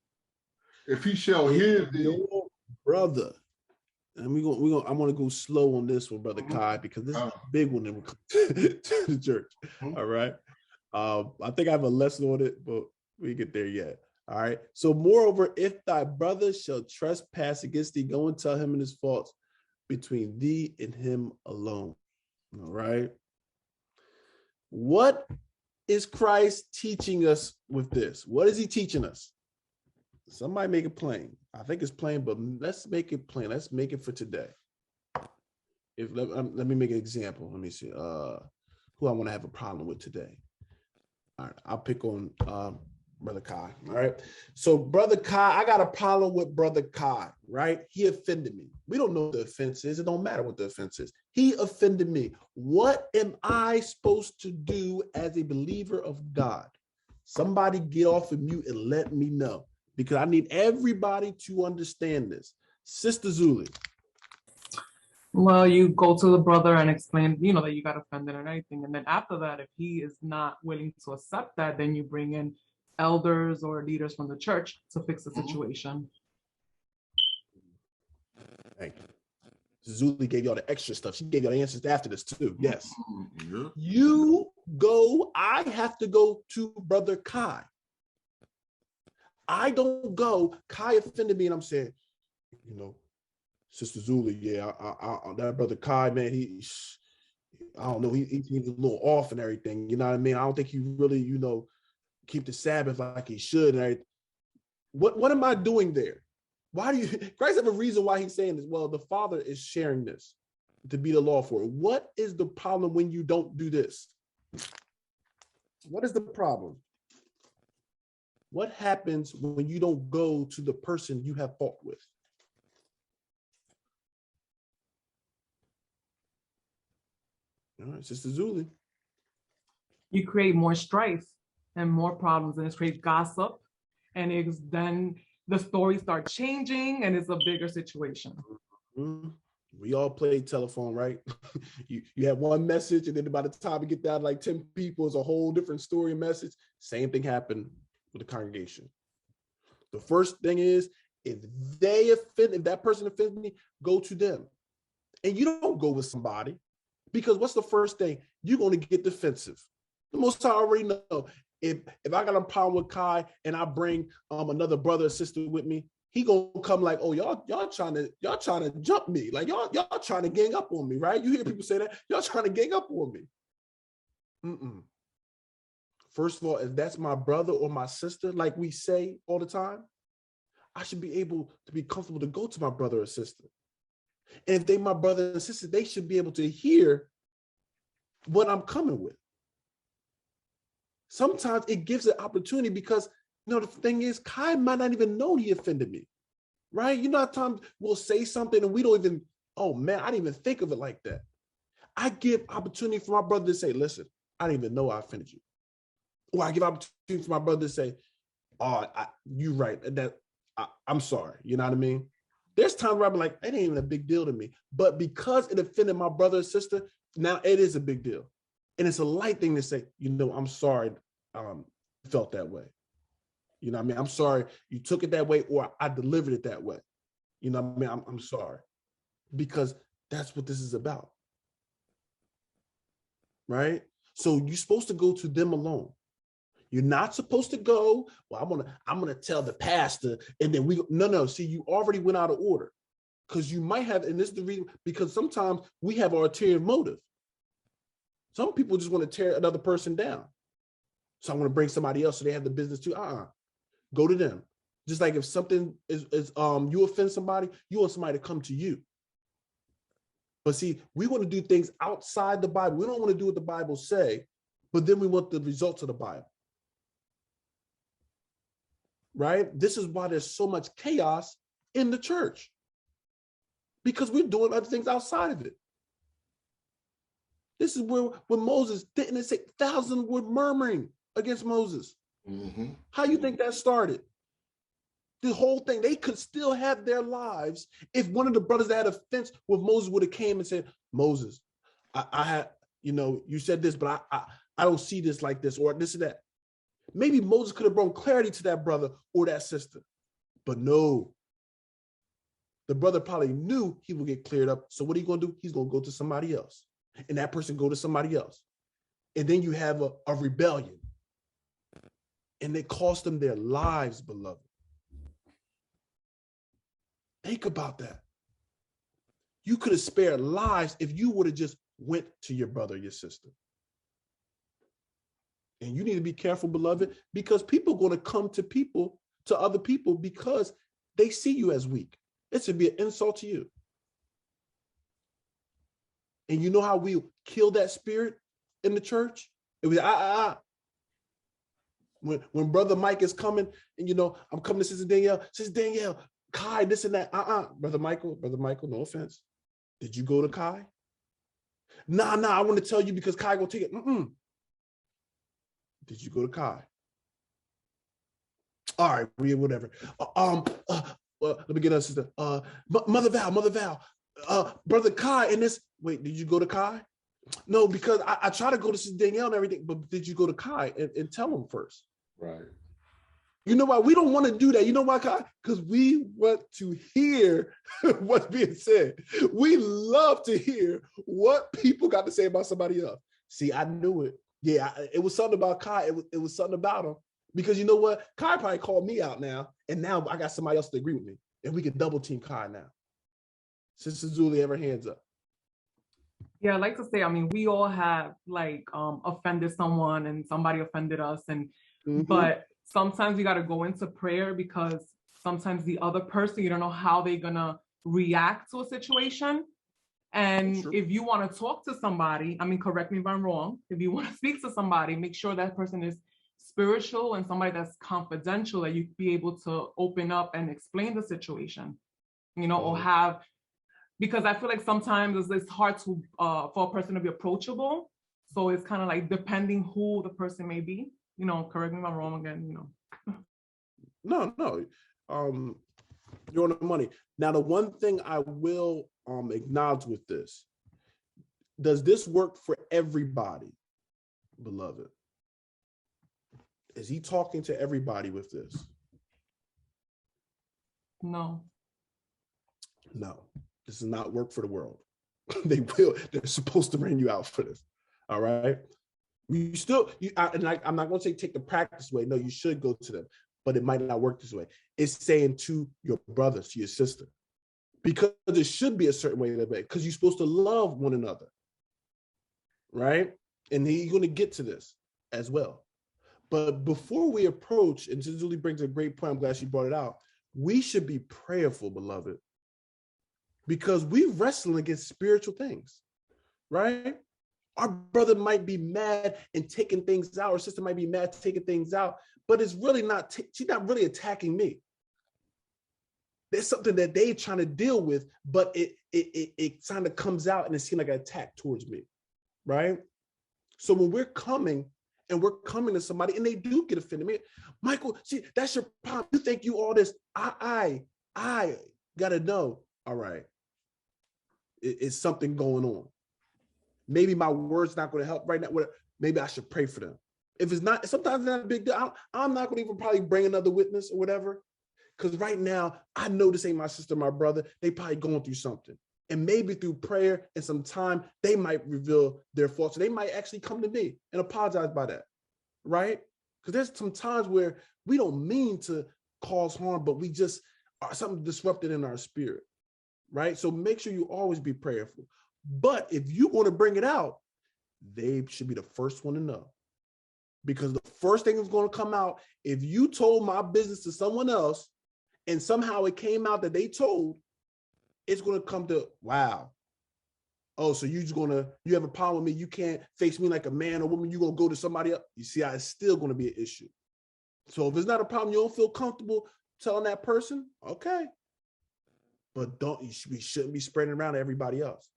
If he shall hear thee, your brother. And I want to go slow on this one, Brother Kai, because this is a big one that will come to the church. All right. I think I have a lesson on it, but we get there yet. All right. So moreover, if thy brother shall trespass against thee, go and tell him his faults between thee and him alone. All right. What is Christ teaching us with this? What is he teaching us? Somebody make it plain. I think it's plain, but let's make it plain. Let's make it for today. Let me make an example. Let me see who I want to have a problem with today. All right, I'll pick on Brother Kai. All right. So Brother Kai, I got a problem with Brother Kai, right? He offended me. We don't know what the offense is. It don't matter what the offense is. He offended me. What am I supposed to do as a believer of God? Somebody get off of mute and let me know, because I need everybody to understand this. Sister Zuli. Well, you go to the brother and explain, that you got offended and everything. And then after that, if he is not willing to accept that, then you bring in elders or leaders from the church to fix the situation. Thank you. Zuli gave y'all the extra stuff. She gave y'all the answers after this too. Yes. Yeah. You go, I have to go to Brother Kai. I don't go, Kai offended me and I'm saying, Sister Zuli, yeah, I that Brother Kai, man, I don't know, he's a little off and everything, you know what I mean? I don't think he really, keep the Sabbath like he should. And what am I doing there? Why do you, Christ have a reason why he's saying this? Well, the Father is sharing this to be the law for it. What is the problem when you don't do this? What is the problem? What happens when you don't go to the person you have fought with? All right, Sister Zuli. You create more strife and more problems, and it creates gossip, and it's then the stories start changing, and it's a bigger situation. Mm-hmm. We all play telephone, right? you have one message, and then by the time we get down to like 10 people, it's a whole different story and message. Same thing happened with the congregation. The first thing is, if that person offends me, go to them. And you don't go with somebody, because what's the first thing? You're going to get defensive. The Most High already know. If I got a problem with Kai and I bring another brother or sister with me, he gonna come like, oh, y'all trying to jump me, like y'all trying to gang up on me, right? You hear people say that, y'all trying to gang up on me. First of all, if that's my brother or my sister, like we say all the time, I should be able to be comfortable to go to my brother or sister. And if they my brother and sister, they should be able to hear what I'm coming with. Sometimes it gives an opportunity, because the thing is, Kai might not even know he offended me, right? At times we'll say something and we don't even, oh man, I didn't even think of it like that. I give opportunity for my brother to say, listen, I didn't even know I offended you. Or I give opportunity for my brother to say, oh, you're right, I'm sorry, you know what I mean? There's times where I'm like, it ain't even a big deal to me. But because it offended my brother or sister, now it is a big deal. And it's a light thing to say, I'm sorry, felt that way. You know what I mean? I'm sorry you took it that way, or I delivered it that way. You know what I mean? I'm sorry. Because that's what this is about. Right? So you're supposed to go to them alone. You're not supposed to go, well, I'm gonna tell the pastor, and then no. See, you already went out of order. Because you might have, and this is the reason, because sometimes we have our ulterior motive. Some people just want to tear another person down. So I want to bring somebody else so they have the business too. Go to them. Just like if something is you offend somebody, you want somebody to come to you. But see, we want to do things outside the Bible. We don't want to do what the Bible say, but then we want the results of the Bible. Right? This is why there's so much chaos in the church. Because we're doing other things outside of it. This is where when Moses didn't it say thousands were murmuring against Moses. Mm-hmm. How you think that started? The whole thing, they could still have their lives if one of the brothers that had offense with Moses would have came and said, Moses, I had, you said this, but I don't see this like this, or this or that. Maybe Moses could have brought clarity to that brother or that sister. But no. The brother probably knew he would get cleared up. So what are you going to do? He's going to go to somebody else. And that person go to somebody else. And then you have a rebellion. And it cost them their lives, beloved. Think about that. You could have spared lives if you would have just went to your brother or your sister. And you need to be careful, beloved, because people are going to come to other people because they see you as weak. It should be an insult to you. And you know how we kill that spirit in the church? It was When Brother Mike is coming, and I'm coming to Sister Danielle, Kai, this and that. Brother Michael, no offense. Did you go to Kai? Nah, I want to tell you because Kai gonna take it. Did you go to Kai? All right, whatever. Let me get us, sister. Mother Val, Brother Kai, and this. Wait, did you go to Kai? No, because I try to go to Sister Danielle and everything, but did you go to Kai and tell him first? Right. You know why? We don't want to do that. You know why, Kai? Because we want to hear what's being said. We love to hear what people got to say about somebody else. See, I knew it. Yeah, it was something about Kai. It was something about him. Because you know what? Kai probably called me out now, and now I got somebody else to agree with me, and we can double team Kai now. Sister Zuli, have her hands up. Yeah, I like to say, we all have offended someone, and somebody offended us, and but sometimes you got to go into prayer, because sometimes the other person, you don't know how they're gonna react to a situation. And if you want to talk to somebody, correct me if I'm wrong, if you want to speak to somebody, make sure that person is spiritual and somebody that's confidential, that you be able to open up and explain the situation, or have, because I feel like sometimes it's hard to for a person to be approachable. So it's kind of like depending who the person may be. You know, correct me if I'm wrong again. You know. No. You're on the money. Now, the one thing I will acknowledge with this, does this work for everybody, beloved? Is he talking to everybody with this? No. No, this does not work for the world. They're supposed to bring you out for this. All right. I'm not going to say take the practice away. No, you should go to them, but it might not work this way. It's saying to your brothers, to your sister, because it should be a certain way because you're supposed to love one another. Right. And he's going to get to this as well. But before we approach, and Julie brings a great point, I'm glad she brought it out, we should be prayerful, beloved, because we wrestle against spiritual things, right? Our brother might be mad and taking things out, or sister might be mad taking things out, but it's really not, she's not really attacking me. There's something that they're trying to deal with, but it kind of comes out and it seems like an attack towards me, right? So when we're coming, and we're coming to somebody and they do get offended. Man, Michael, see, that's your problem. You think you all this. I gotta know. All right. It's something going on. Maybe my word's not going to help right now. Maybe I should pray for them. If it's not, sometimes it's not a big deal. I'm not going to even probably bring another witness or whatever. Because right now, I know this ain't my sister, my brother. They probably going through something. And maybe through prayer and some time, they might reveal their faults. They might actually come to me and apologize by that, right? Because there's some times where we don't mean to cause harm, but we just are something disrupted in our spirit, right? So make sure you always be prayerful. But if you want to bring it out, they should be the first one to know. Because the first thing that's going to come out, if you told my business to someone else and somehow it came out that they told, it's going to come to, wow. Oh, so you have a problem with me. You can't face me like a man or woman. You're going to go to somebody else. You see how it's still going to be an issue. So if it's not a problem, you don't feel comfortable telling that person, okay. But we shouldn't be spreading around to everybody else.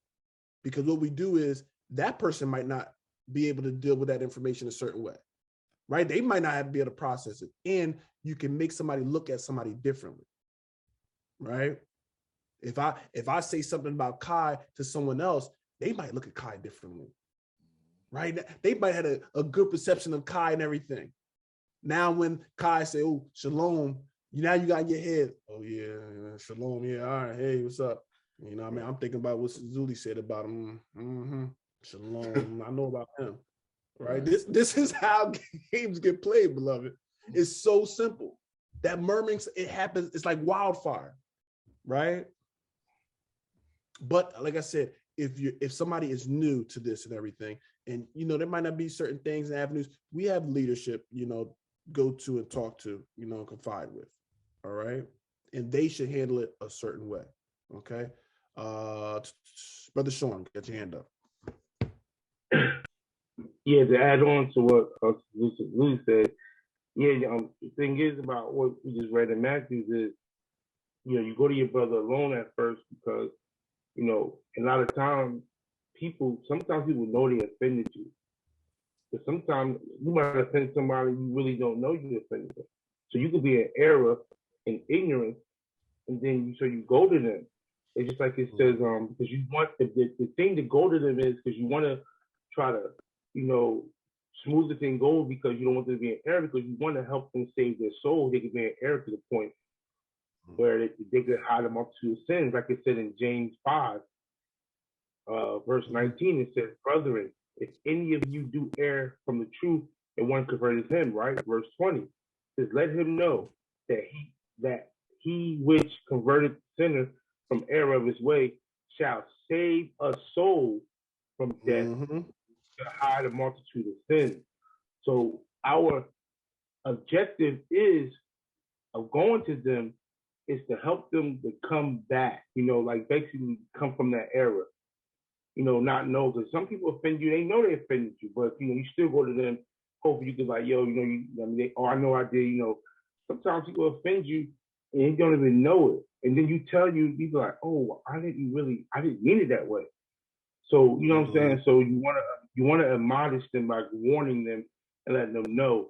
Because what we do is that person might not be able to deal with that information a certain way, right? They might not be able to process it. And you can make somebody look at somebody differently, right? If I say something about Kai to someone else, they might look at Kai differently, right? They might have a good perception of Kai and everything. Now when Kai say, oh, shalom, now you got in your head, oh yeah, shalom, yeah, all right, hey, what's up? You know what I mean? I'm thinking about what Zuli said about him. Shalom, I know about him, right? This is how games get played, beloved. It's so simple. That murmuring, it happens, it's like wildfire, right? But like I said, if somebody is new to this and everything, and there might not be certain things and avenues, we have leadership, go to and talk to, and confide with. All right. And they should handle it a certain way. Okay. Brother Sean, get your hand up. Yeah, to add on to what Lucy said, the thing is about what we just read in Matthew is, you go to your brother alone at first because, a lot of times sometimes people know they offended you. But sometimes you might offend somebody you really don't know you offended them. So you could be in error and ignorance, and then you go to them. It's just like it says, because you want the thing to go to them is because you want to try to, smooth the thing go because you don't want them to be in error, because you want to help them save their soul. They could be in error to the point where they could hide them up to sins, like it said in James 5, verse 19. It says, brethren, if any of you do err from the truth and one converted him, right? Verse 20 says, let him know that he which converted the sinner from error of his way shall save a soul from death, to hide a multitude of sins. So our objective of going to them is to help them to come back, like basically come from that error, not know, because some people offend you, they know they offended you, but you still go to them, hopefully you can like, I know I did, sometimes people offend you and he don't even know it. And then you be like, oh, I didn't mean it that way. So you know what I'm saying? So you wanna admonish them by warning them and letting them know,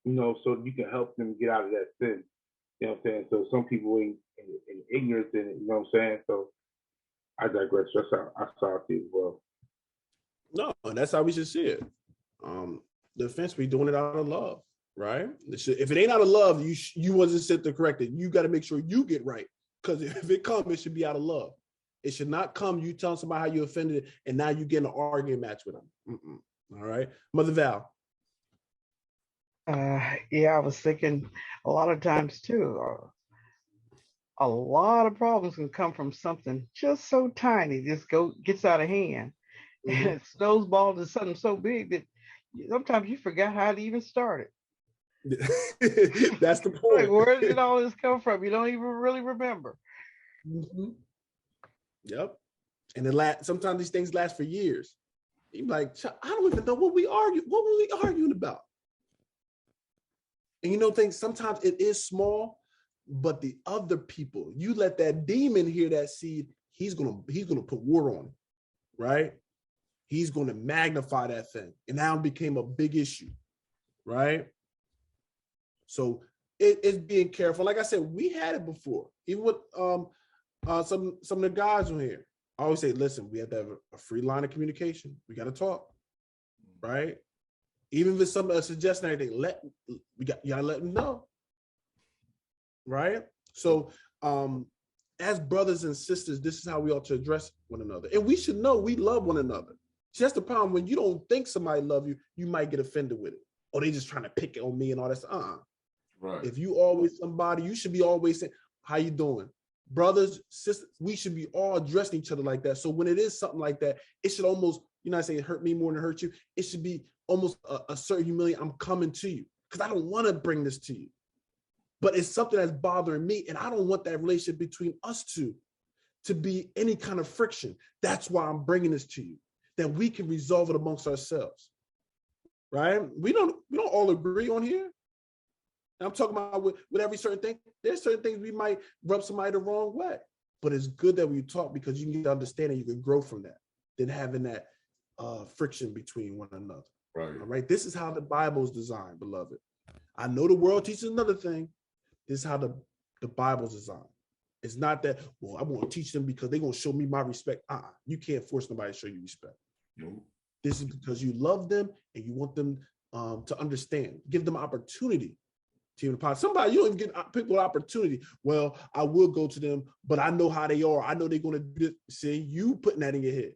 so you can help them get out of that sin. You know what I'm saying? So some people in ignorance in it, you know what I'm saying? So I digress. That's how I saw it as well. No, and that's how we should see it. The offense, we doing it out of love, right? If it ain't out of love, you wasn't sent to correct it. You got to make sure you get right. Because if it comes, it should be out of love. It should not come you telling somebody how you offended and now you get in an arguing match with them. All right. Mother Val. Yeah, I was thinking a lot of times too. A lot of problems can come from something just so tiny, gets out of hand, and it snowballs into something so big that sometimes you forgot how it even started. That's the point. Like, where did all this come from? You don't even really remember. Yep. And sometimes these things last for years. You're like, I don't even know what we were we arguing about? And things, sometimes it is small, but the other people, you let that demon hear that seed, he's gonna put war on it, right? He's gonna magnify that thing, and now it became a big issue, right? So it's being careful. Like I said, we had it before, even with some of the guys on here. I always say, listen, we have to have a free line of communication. We got to talk, right? Even if it's some suggestion, anything, you gotta let them know, right? So, as brothers and sisters, this is how we ought to address one another, and we should know we love one another. See, that's the problem. When you don't think somebody love you, you might get offended with it, or they just trying to pick it on me and all that stuff. Right. If you always somebody, you should be always saying, "How you doing?" Brothers, sisters, we should be all addressing each other like that. So when it is something like that, it should almost, I say it hurt me more than it hurt you. It should be almost a certain humility. I'm coming to you because I don't want to bring this to you, but it's something that's bothering me, and I don't want that relationship between us two to be any kind of friction. That's why I'm bringing this to you, that we can resolve it amongst ourselves, right? We don't all agree on here. I'm talking about with every certain thing. There's certain things we might rub somebody the wrong way, but it's good that we talk because you need to understand and you can grow from that than having that friction between one another. Right. All right. This is how the Bible is designed, beloved. I know the world teaches another thing. This is how the Bible's designed. It's not that, well, I want to teach them because they're going to show me my respect. You can't force nobody to show you respect. No. This is because you love them and you want them to understand. Give them opportunity. Somebody, you don't even get people opportunity. Well, I will go to them, but I know how they are. I know they're going to do this. See, you putting that in your head.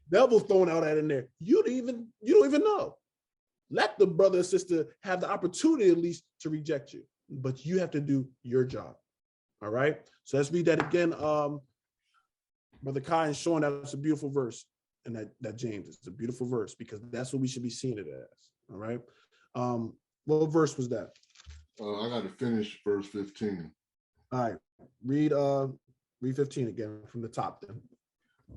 Devil throwing all that in there. You don't even know. Let the brother or sister have the opportunity at least to reject you, but you have to do your job. All right. So let's read that again. Brother Kai and Sean, that's a beautiful verse, and that James, it's a beautiful verse because that's what we should be seeing it as. All right. What verse was that? I got to finish verse 15. All right. Read 15 again from the top then.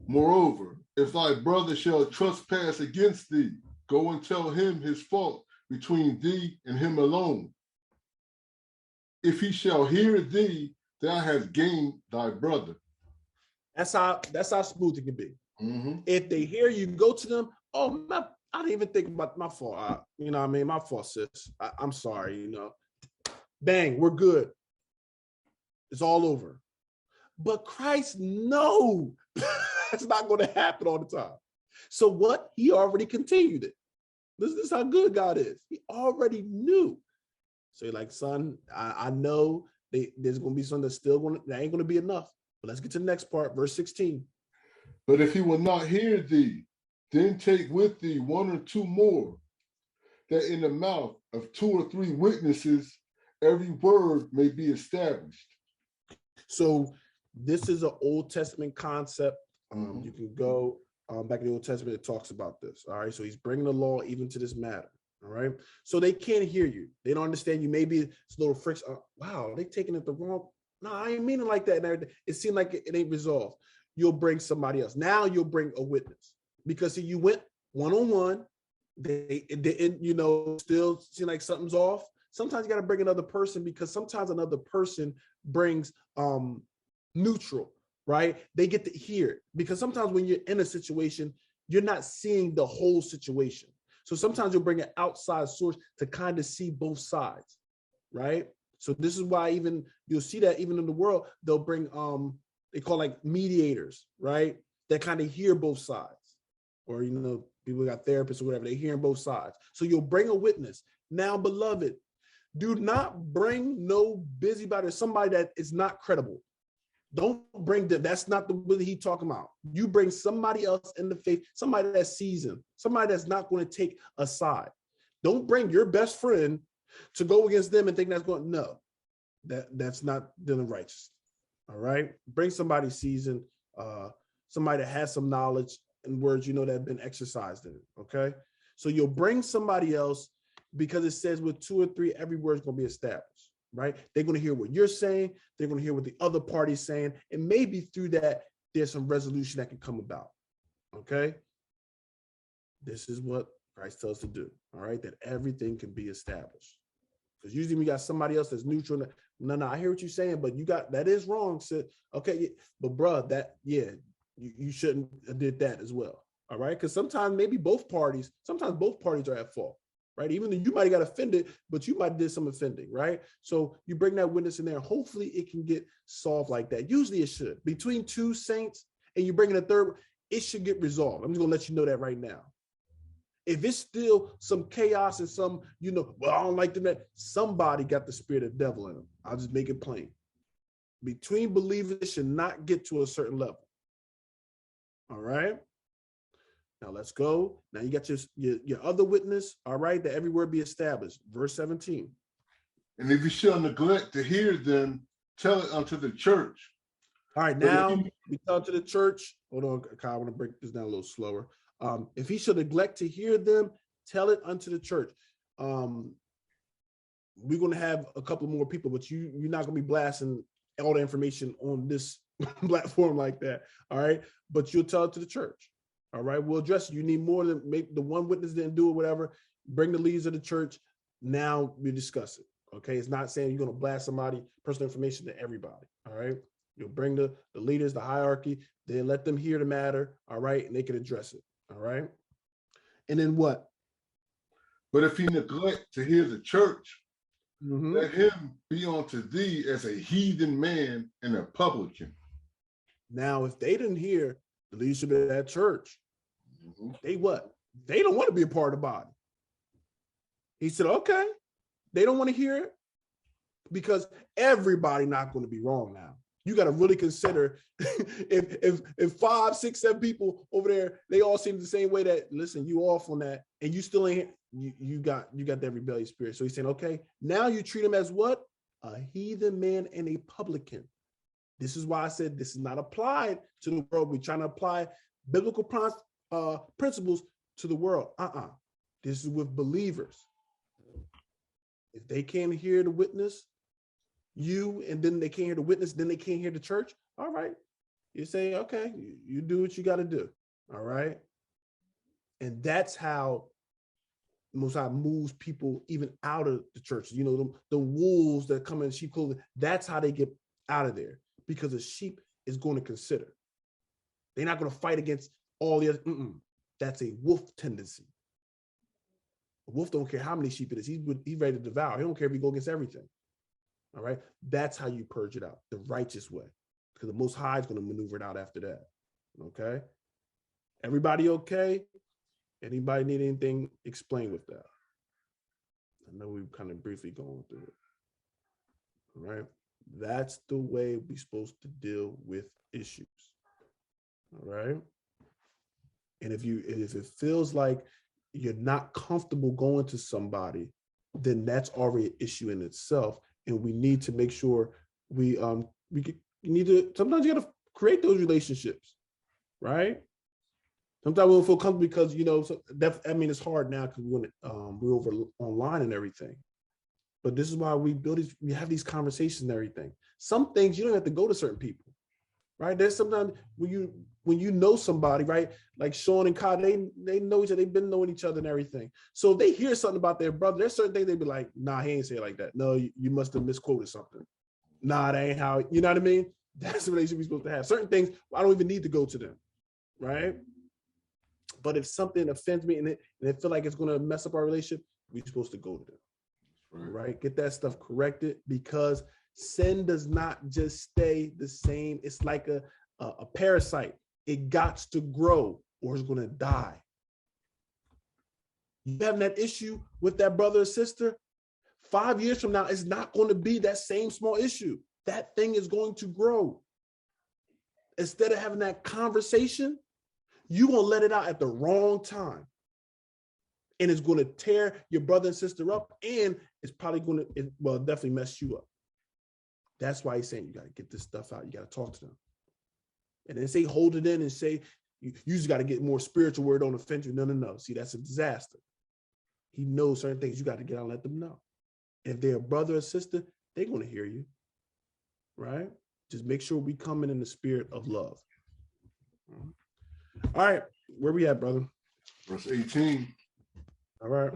Moreover, if thy brother shall trespass against thee, go and tell him his fault between thee and him alone. If he shall hear thee, thou hast gained thy brother. That's how smooth it can be. If they hear you, go to them. Oh, I didn't even think about my fault. You know what I mean? My fault, sis. I'm sorry, Bang, we're good. It's all over. But Christ, no, that's not going to happen all the time. So what? He already continued it. This is how good God is. He already knew. So you're like, son, I know there's going to be something that ain't going to be enough. But let's get to the next part, verse 16. But if he will not hear thee, then take with thee one or two more, that in the mouth of 2 or 3 witnesses, every word may be established. So this is an Old Testament concept. You can go back in the Old Testament, it talks about this. All right. So he's bringing the law even to this matter. All right. So they can't hear you. They don't understand you. Maybe it's a little friction. Wow, they taking it the wrong. No, I ain't meaning like that. It seemed like it ain't resolved. You'll bring somebody else. Now you'll bring a witness. Because you went one-on-one, it didn't, still seem like something's off. sometimes you got to bring another person, because sometimes another person brings neutral, right? They get to hear it, because sometimes when you're in a situation, you're not seeing the whole situation. So sometimes you'll bring an outside source to kind of see both sides, right? So this is why even you'll see that even in the world, they'll bring they call like mediators, right? That kind of hear both sides. Or, you know, people got therapists or whatever, they hearing both sides. So you'll bring a witness. Now, beloved, do not bring no busybody or somebody that is not credible. Don't bring them. That's not the what he talking about. You bring somebody else in the faith, somebody that's seasoned, somebody that's not going to take a side. Don't bring your best friend to go against them and think that's going, no, that's not dealing righteous. All right. Bring somebody seasoned, somebody that has some knowledge and words, you know, that have been exercised in it. Okay. So you'll bring somebody else, because it says with 2 or 3, every word is going to be established, right? They're going to hear what you're saying. They're going to hear what the other party's saying. And maybe through that, there's some resolution that can come about. Okay. This is what Christ tells us to do. All right. That everything can be established. Because usually we got somebody else that's neutral. No, I hear what you're saying, but you got, that is wrong. So, okay. But bruh, that, yeah, you shouldn't have did that as well. All right. Because sometimes both parties are at fault, right? Even though you might have got offended, but you might have did some offending, right? So you bring that witness in there. Hopefully it can get solved like that. Usually it should. Between 2 saints and you bring in a third, it should get resolved. I'm just going to let you know that right now. If it's still some chaos and some, you know, well, I don't like them, that somebody got the spirit of the devil in them. I'll just make it plain. Between believers, it should not get to a certain level. All right. Now let's go. Now you got your other witness. All right. That every word be established. Verse 17. And if you shall neglect to hear them, tell it unto the church. All right. Now we tell to the church. Hold on, Kyle. I want to break this down a little slower. If he shall neglect to hear them, tell it unto the church. We're going to have a couple more people, but you're not going to be blasting all the information on this platform like that. All right. But you'll tell it to the church. All right. We'll address it. You need more than make the one witness didn't do it, whatever. Bring the leaders of the church. Now we discuss it. Okay. It's not saying you're going to blast somebody personal information to everybody. All right. You'll bring the leaders, the hierarchy, then let them hear the matter. All right. And they can address it. All right. And then what? But if he neglect to hear the church, let him be unto thee as a heathen man and a publican. Now, if they didn't hear the leadership of that church, they what? They don't want to be a part of the body. He said, okay, they don't want to hear it, because everybody not going to be wrong now. You got to really consider if 5, 6, 7 people over there, they all seem the same way, that listen, you off on that, and you still ain't, you got that rebellious spirit. So he's saying, okay, now you treat him as what? A heathen man and a publican. This is why I said this is not applied to the world. We're trying to apply biblical principles to the world. This is with believers. If they can't hear the witness, and then they can't hear the witness, then they can't hear the church. All right. You say, okay, you do what you got to do. All right. And that's how Most High moves people even out of the church. You know, the wolves that come in sheep clothing, that's how they get out of there, because a sheep is going to consider. They're not going to fight against all the other. That's a wolf tendency. A wolf don't care how many sheep it is. He's ready to devour. He don't care if he go against everything. All right. That's how you purge it out, the righteous way, because the Most High is going to maneuver it out after that. Okay. Everybody okay? Anybody need anything explained with that? I know we've kind of briefly gone through it. All right. That's the way we're supposed to deal with issues. All right. And if it feels like you're not comfortable going to somebody, then that's already an issue in itself. And we need to make sure sometimes you got to create those relationships, right? Sometimes we don't feel comfortable because, you know, it's hard now because we're over online and everything. But this is why we have these conversations and everything. Some things you don't have to go to certain people. right? There's sometimes when you know somebody, right? Like Sean and Kyle, they know each other, they've been knowing each other and everything. So they hear something about their brother. There's certain things they'd be like, nah, he ain't say it like that. No, you must have misquoted something. Nah, that ain't how, you know what I mean? That's the relationship we're supposed to have. Certain things, I don't even need to go to them, right? But if something offends me and it feel like it's going to mess up our relationship, we're supposed to go to them, right? Get that stuff corrected, because sin does not just stay the same. It's like a parasite. It got to grow or it's going to die. You having that issue with that brother or sister, 5 years from now, it's not going to be that same small issue. That thing is going to grow. Instead of having that conversation, you're going to let it out at the wrong time. And it's going to tear your brother and sister up, and it's probably going to, definitely mess you up. That's why he's saying you got to get this stuff out. You got to talk to them. And then say, hold it in and say, you just got to get more spiritual where it don't offend you. No. See, that's a disaster. He knows certain things you got to get out and let them know. If they're a brother or sister, they're going to hear you, right? Just make sure we come in the spirit of love. All right, where we at, brother? Verse 18. All right.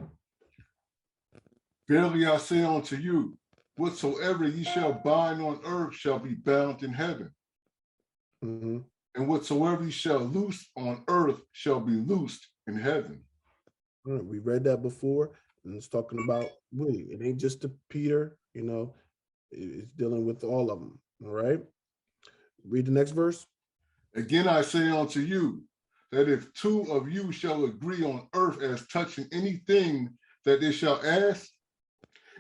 Verily I say unto you, whatsoever ye shall bind on earth shall be bound in heaven. Mm-hmm. And whatsoever ye shall loose on earth shall be loosed in heaven. All right, we read that before, and it's talking about we. It ain't just to Peter, it's dealing with all of them. All right. Read the next verse. Again I say unto you, that if two of you shall agree on earth as touching anything that they shall ask,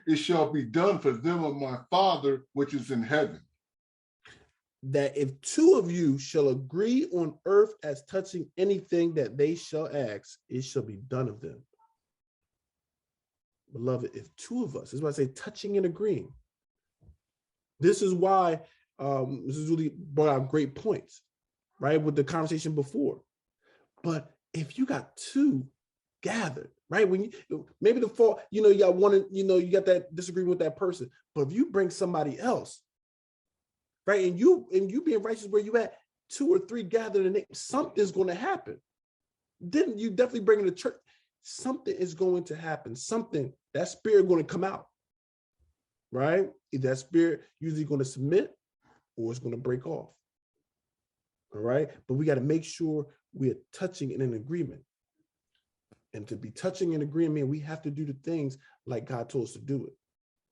it shall be done for them of my Father which is in heaven. That if two of you shall agree on earth as touching anything that they shall ask, it shall be done of them. Beloved, if two of us, this is why I say touching and agreeing. This is why this is really brought out great points, right? With the conversation before. But if you got two gathered, right? When you maybe the fault, you got one, you got that disagreement with that person. But if you bring somebody else, right, and you being righteous where you at, 2 or 3 gathered, and something's going to happen. Then you definitely bring in the church. Something is going to happen. Something, that spirit going to come out, right? That spirit usually going to submit or it's going to break off. All right, but we got to make sure we're touching in an agreement. And to be touching in agreement, we have to do the things like God told us to do it.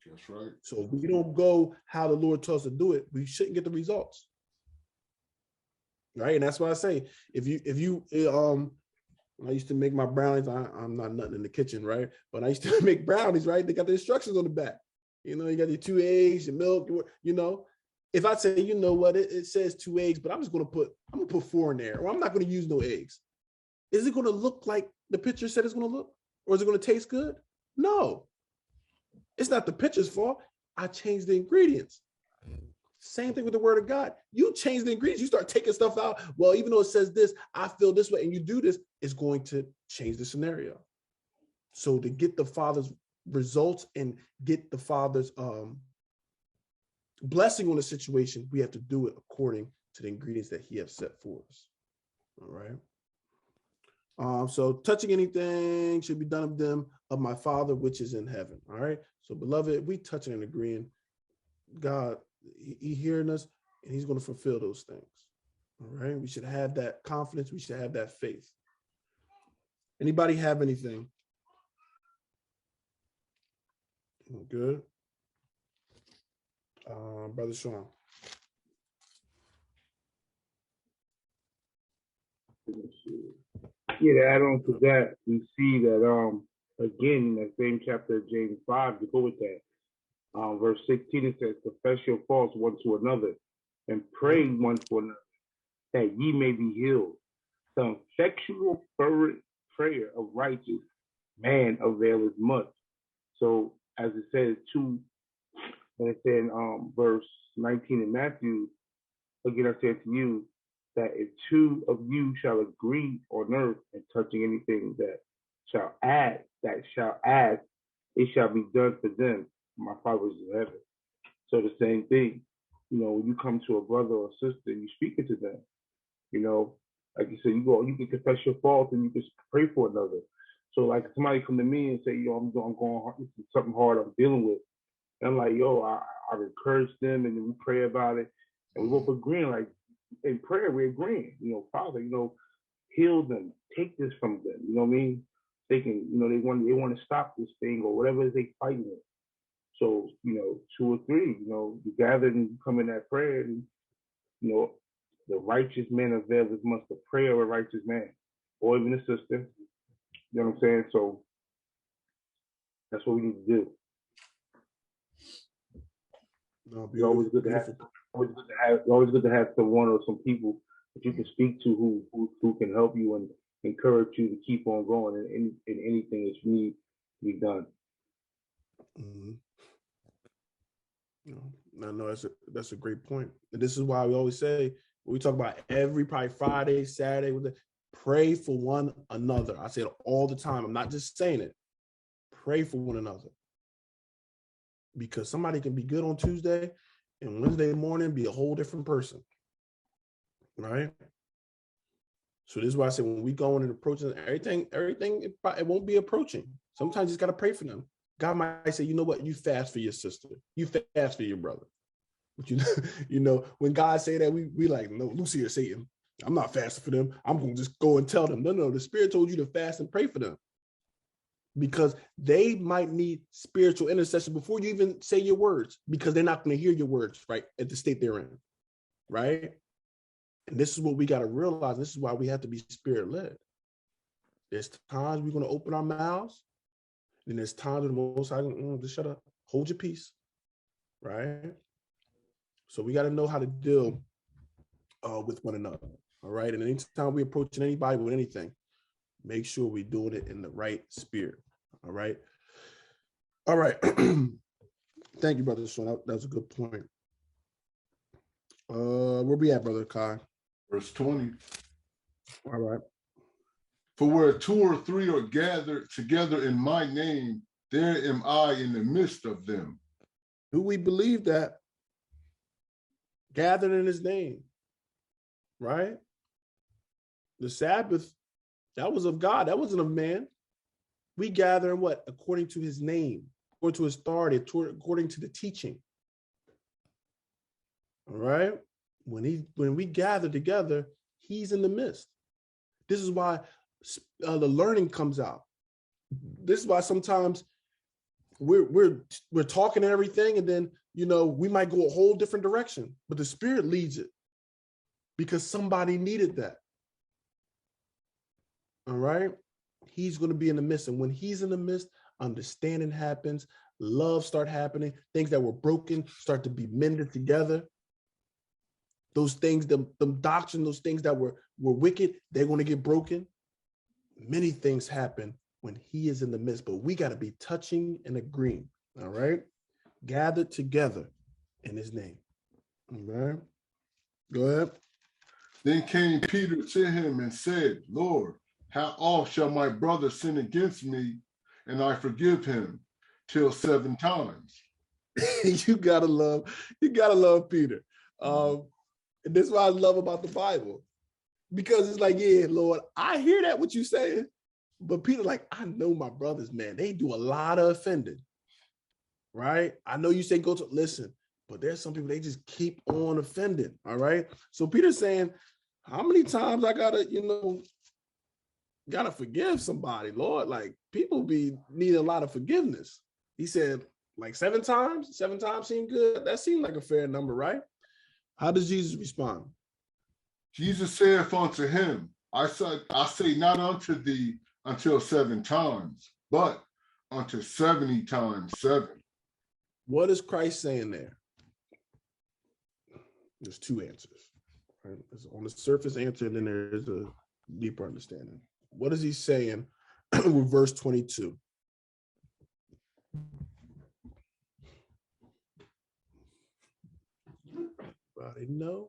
That's right. So if we don't go how the Lord tells us to do it, we shouldn't get the results. Right. And that's why I say, if you I used to make my brownies. I'm not nothing in the kitchen, right? But I used to make brownies, right? They got the instructions on the back. You got your 2 eggs, your milk, If I say, you know what, it says 2 eggs, but I'm gonna put 4 in there, or I'm not gonna use no eggs. Is it gonna look like the picture said it's gonna look? Or is it gonna taste good? No. It's not the picture's fault. I changed the ingredients. Same thing with the word of God. You change the ingredients. You start taking stuff out. Well, even though it says this, I feel this way, and you do this, it's going to change the scenario. So to get the Father's results and get the Father's blessing on the situation, we have to do it according to the ingredients that he has set for us. All right. So touching anything should be done of them of my Father which is in heaven. All right. So beloved, we touching and agreeing. God, he hearing us, and he's going to fulfill those things. All right. We should have that confidence. We should have that faith. Anybody have anything? Good. Brother Sean. Yeah, to add on to that, we see that again in that same chapter of James 5, to go with that. Verse 16, it says, confess your faults one to another and pray one for another, that ye may be healed. The effectual fervent prayer of righteous man availeth much. So as it says too, and it's in verse 19 in Matthew, again I say to you, that if 2 of you shall agree on earth and touching anything that shall ask, it shall be done for them. My Father is in heaven. So the same thing. you know, when you come to a brother or sister, you speak it to them. You know, like you said, you can confess your fault and you can pray for another. So like somebody come to me and say, yo, I'm going hard, this is something hard I'm dealing with. And I'm like, yo, I encourage them and then we pray about it. And we both agreeing, like in prayer, we're agreeing, you know, Father, you know, heal them, take this from them. You know what I mean? They can, you know, they want to stop this thing or whatever it is they fighting with. So, you know, 2 or 3, you know, you gather and you come in that prayer and, you know, the righteous man availeth much, the prayer of a righteous man, or even a sister. You know what I'm saying? So that's what we need to do. No, It's always good to have. Always good to have someone or some people that you can speak to who can help you and encourage you to keep on going in anything that you need to be done. Mm-hmm. No, that's a great point. And this is why we always say, we talk about every probably Friday, Saturday, pray for one another. I say it all the time. I'm not just saying it. Pray for one another. Because somebody can be good on Tuesday and Wednesday morning be a whole different person. Right? So this is why I say when we go in and approaching everything, it won't be approaching. Sometimes you just got to pray for them. God might say, you know what? You fast for your sister. You fast for your brother. But you know, when God say that, we like, no, Lucy or Satan. I'm not fasting for them. I'm going to just go and tell them. No, the Spirit told you to fast and pray for them. Because they might need spiritual intercession before you even say your words, because they're not going to hear your words, right, at the state they're in, right? And this is what we got to realize. This is why we have to be Spirit-led. There's times we're going to open our mouths, and there's times when the Most High, just shut up, hold your peace, right? So we got to know how to deal with one another, all right? And anytime we're approaching anybody with anything, make sure we're doing it in the right spirit, all right? All right. Thank you, Brother Sean. That was a good point. Where we at, Brother Kai? Verse 20. All right. For where 2 or 3 are gathered together in my name, there am I in the midst of them. Do we believe that? Gathered in his name, right? The Sabbath, that was of God. That wasn't of man. We gather in what? According to his name, according to his authority, according to the teaching. All right? When we gather together, he's in the midst. This is why the learning comes out. This is why sometimes we're talking and everything, and then, you know, we might go a whole different direction, but the Spirit leads it because somebody needed that. All right? He's going to be in the midst. And when he's in the midst, understanding happens, love start happening, things that were broken start to be mended together. Those things, the doctrine, those things that were wicked, they're going to get broken. Many things happen when he is in the midst, but we got to be touching and agreeing. All right? Gathered together in his name. All right? Go ahead. Then came Peter to him and said, Lord, how oft shall my brother sin against me and I forgive him? Till 7 times. You gotta love Peter. And this is what I love about the Bible. Because it's like, yeah, Lord, I hear that what you're saying. But Peter, like, I know my brothers, man, they do a lot of offending. Right? I know you say go to listen, but there's some people, they just keep on offending. All right. So Peter's saying, how many times I gotta forgive somebody, Lord? Like, people need a lot of forgiveness. He said, like 7 times? 7 times seemed good. That seemed like a fair number, right? How does Jesus respond? Jesus saith unto him, I say not unto thee until 7 times, but unto 70 times 7. What is Christ saying there? There's 2 answers. Right? There's on the surface answer, and then there's a deeper understanding. What is he saying with verse 22? Anybody know?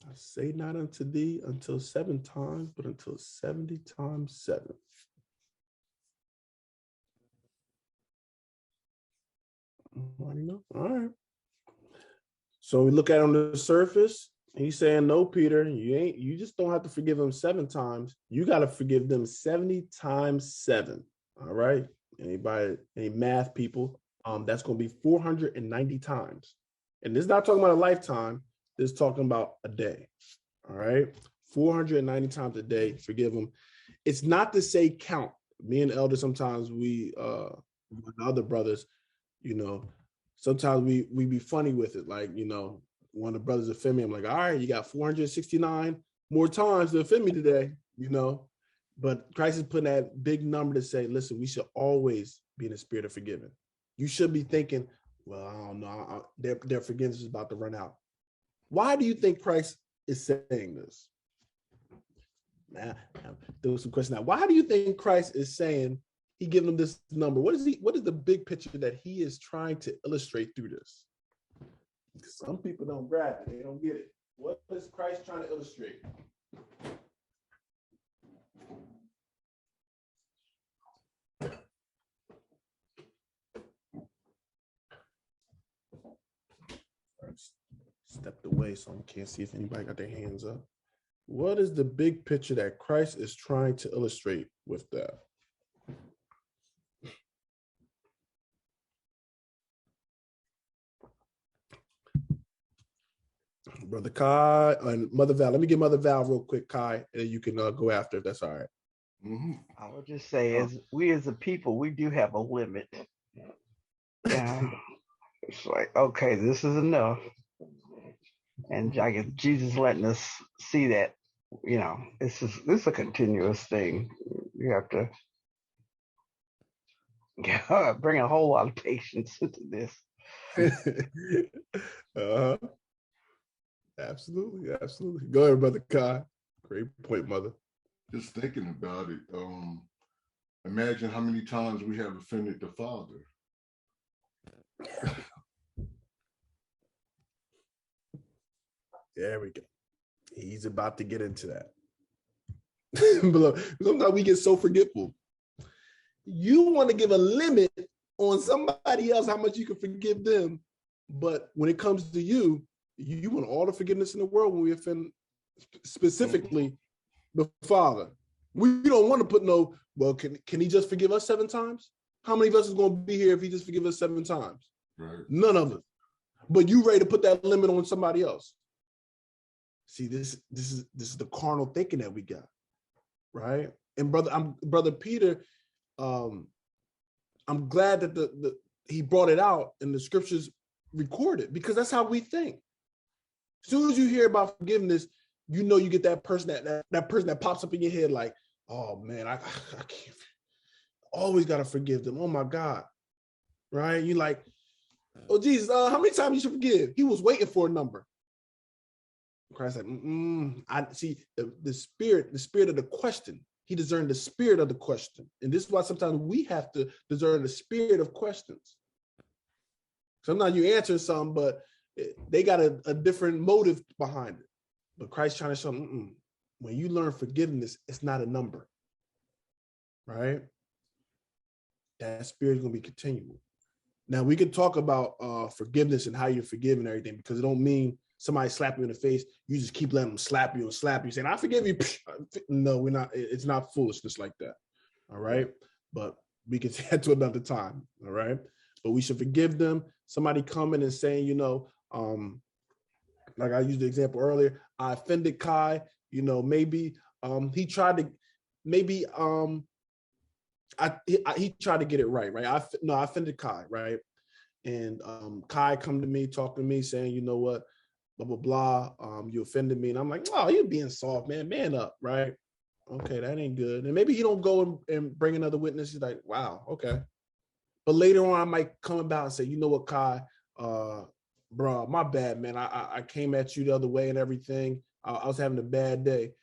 I say not unto thee until 7 times, but until 70 times 7. Anybody know? All right. So we look at it on the surface. He's saying, no, Peter, you just don't have to forgive them 7 times. You got to forgive them 70 times 7. All right. Any math people, that's going to be 490 times. And this is not talking about a lifetime. This is talking about a day. All right. 490 times a day, forgive them. It's not to say count. Me and the elder, sometimes we, with other brothers, sometimes we be funny with it. Like, when the brothers offend me, I'm like, all right, you got 469 more times to offend me today, But Christ is putting that big number to say, listen, we should always be in the spirit of forgiving. You should be thinking, well, I don't know, their forgiveness is about to run out. Why do you think Christ is saying this? Now, there was some question now. Why do you think Christ is saying he giving them this number? What is the big picture that he is trying to illustrate through this? Some people don't grab it. They don't get it. What is Christ trying to illustrate? Stepped away, so I can't see if anybody got their hands up. What is the big picture that Christ is trying to illustrate with that? Brother Kai and Mother Val. Let me get Mother Val real quick, Kai, and you can go after if that's all right. Mm-hmm. I would just say, as we as a people, we do have a limit. Yeah, it's like, okay, this is enough, and I guess Jesus letting us see that. This is a continuous thing. You have to bring a whole lot of patience into this. Absolutely. Go ahead, Brother Kai. Great point, Mother. Just thinking about it, imagine how many times we have offended the Father. There we go. He's about to get into that. Sometimes we get so forgetful. You want to give a limit on somebody else, how much you can forgive them. But when it comes to you want all the forgiveness in the world when we offend specifically the Father. We don't want to put can he just forgive us 7 times? How many of us is going to be here if he just forgive us 7 times? Right. None of us. But you ready to put that limit on somebody else. See, this is the carnal thinking that we got, right? And brother Peter, I'm glad that he brought it out and the scriptures recorded, because that's how we think. As soon as you hear about forgiveness, you get that person that person that pops up in your head like, oh man, I can't, always gotta forgive them. Oh my God, right? You like, oh Jesus, how many times you should forgive? He was waiting for a number. Christ said, I see the spirit of the question. He discerned the spirit of the question, and this is why sometimes we have to discern the spirit of questions. Sometimes you answer something, but they got a different motive behind it. But Christ trying to show them, when you learn forgiveness, it's not a number, right? That spirit is going to be continual. Now, we can talk about forgiveness and how you're forgiving everything, because it don't mean somebody slap you in the face, you just keep letting them slap you, saying, I forgive you. No, we're not. It's not foolishness like that, all right? But we can say that to another time, all right? But we should forgive them. Somebody coming and saying, like I used the example earlier, I offended Kai, maybe he tried to, maybe he tried to get it right? I offended Kai, right? And Kai come to me, talk to me, saying, you know what, blah, blah, blah, you offended me. And I'm like, oh, you're being soft, man up, right? Okay, that ain't good. And maybe he don't go and bring another witness. He's like, wow, okay. But later on, I might come about and say, you know what, Kai, bro, my bad, man. I came at you the other way and everything. I was having a bad day.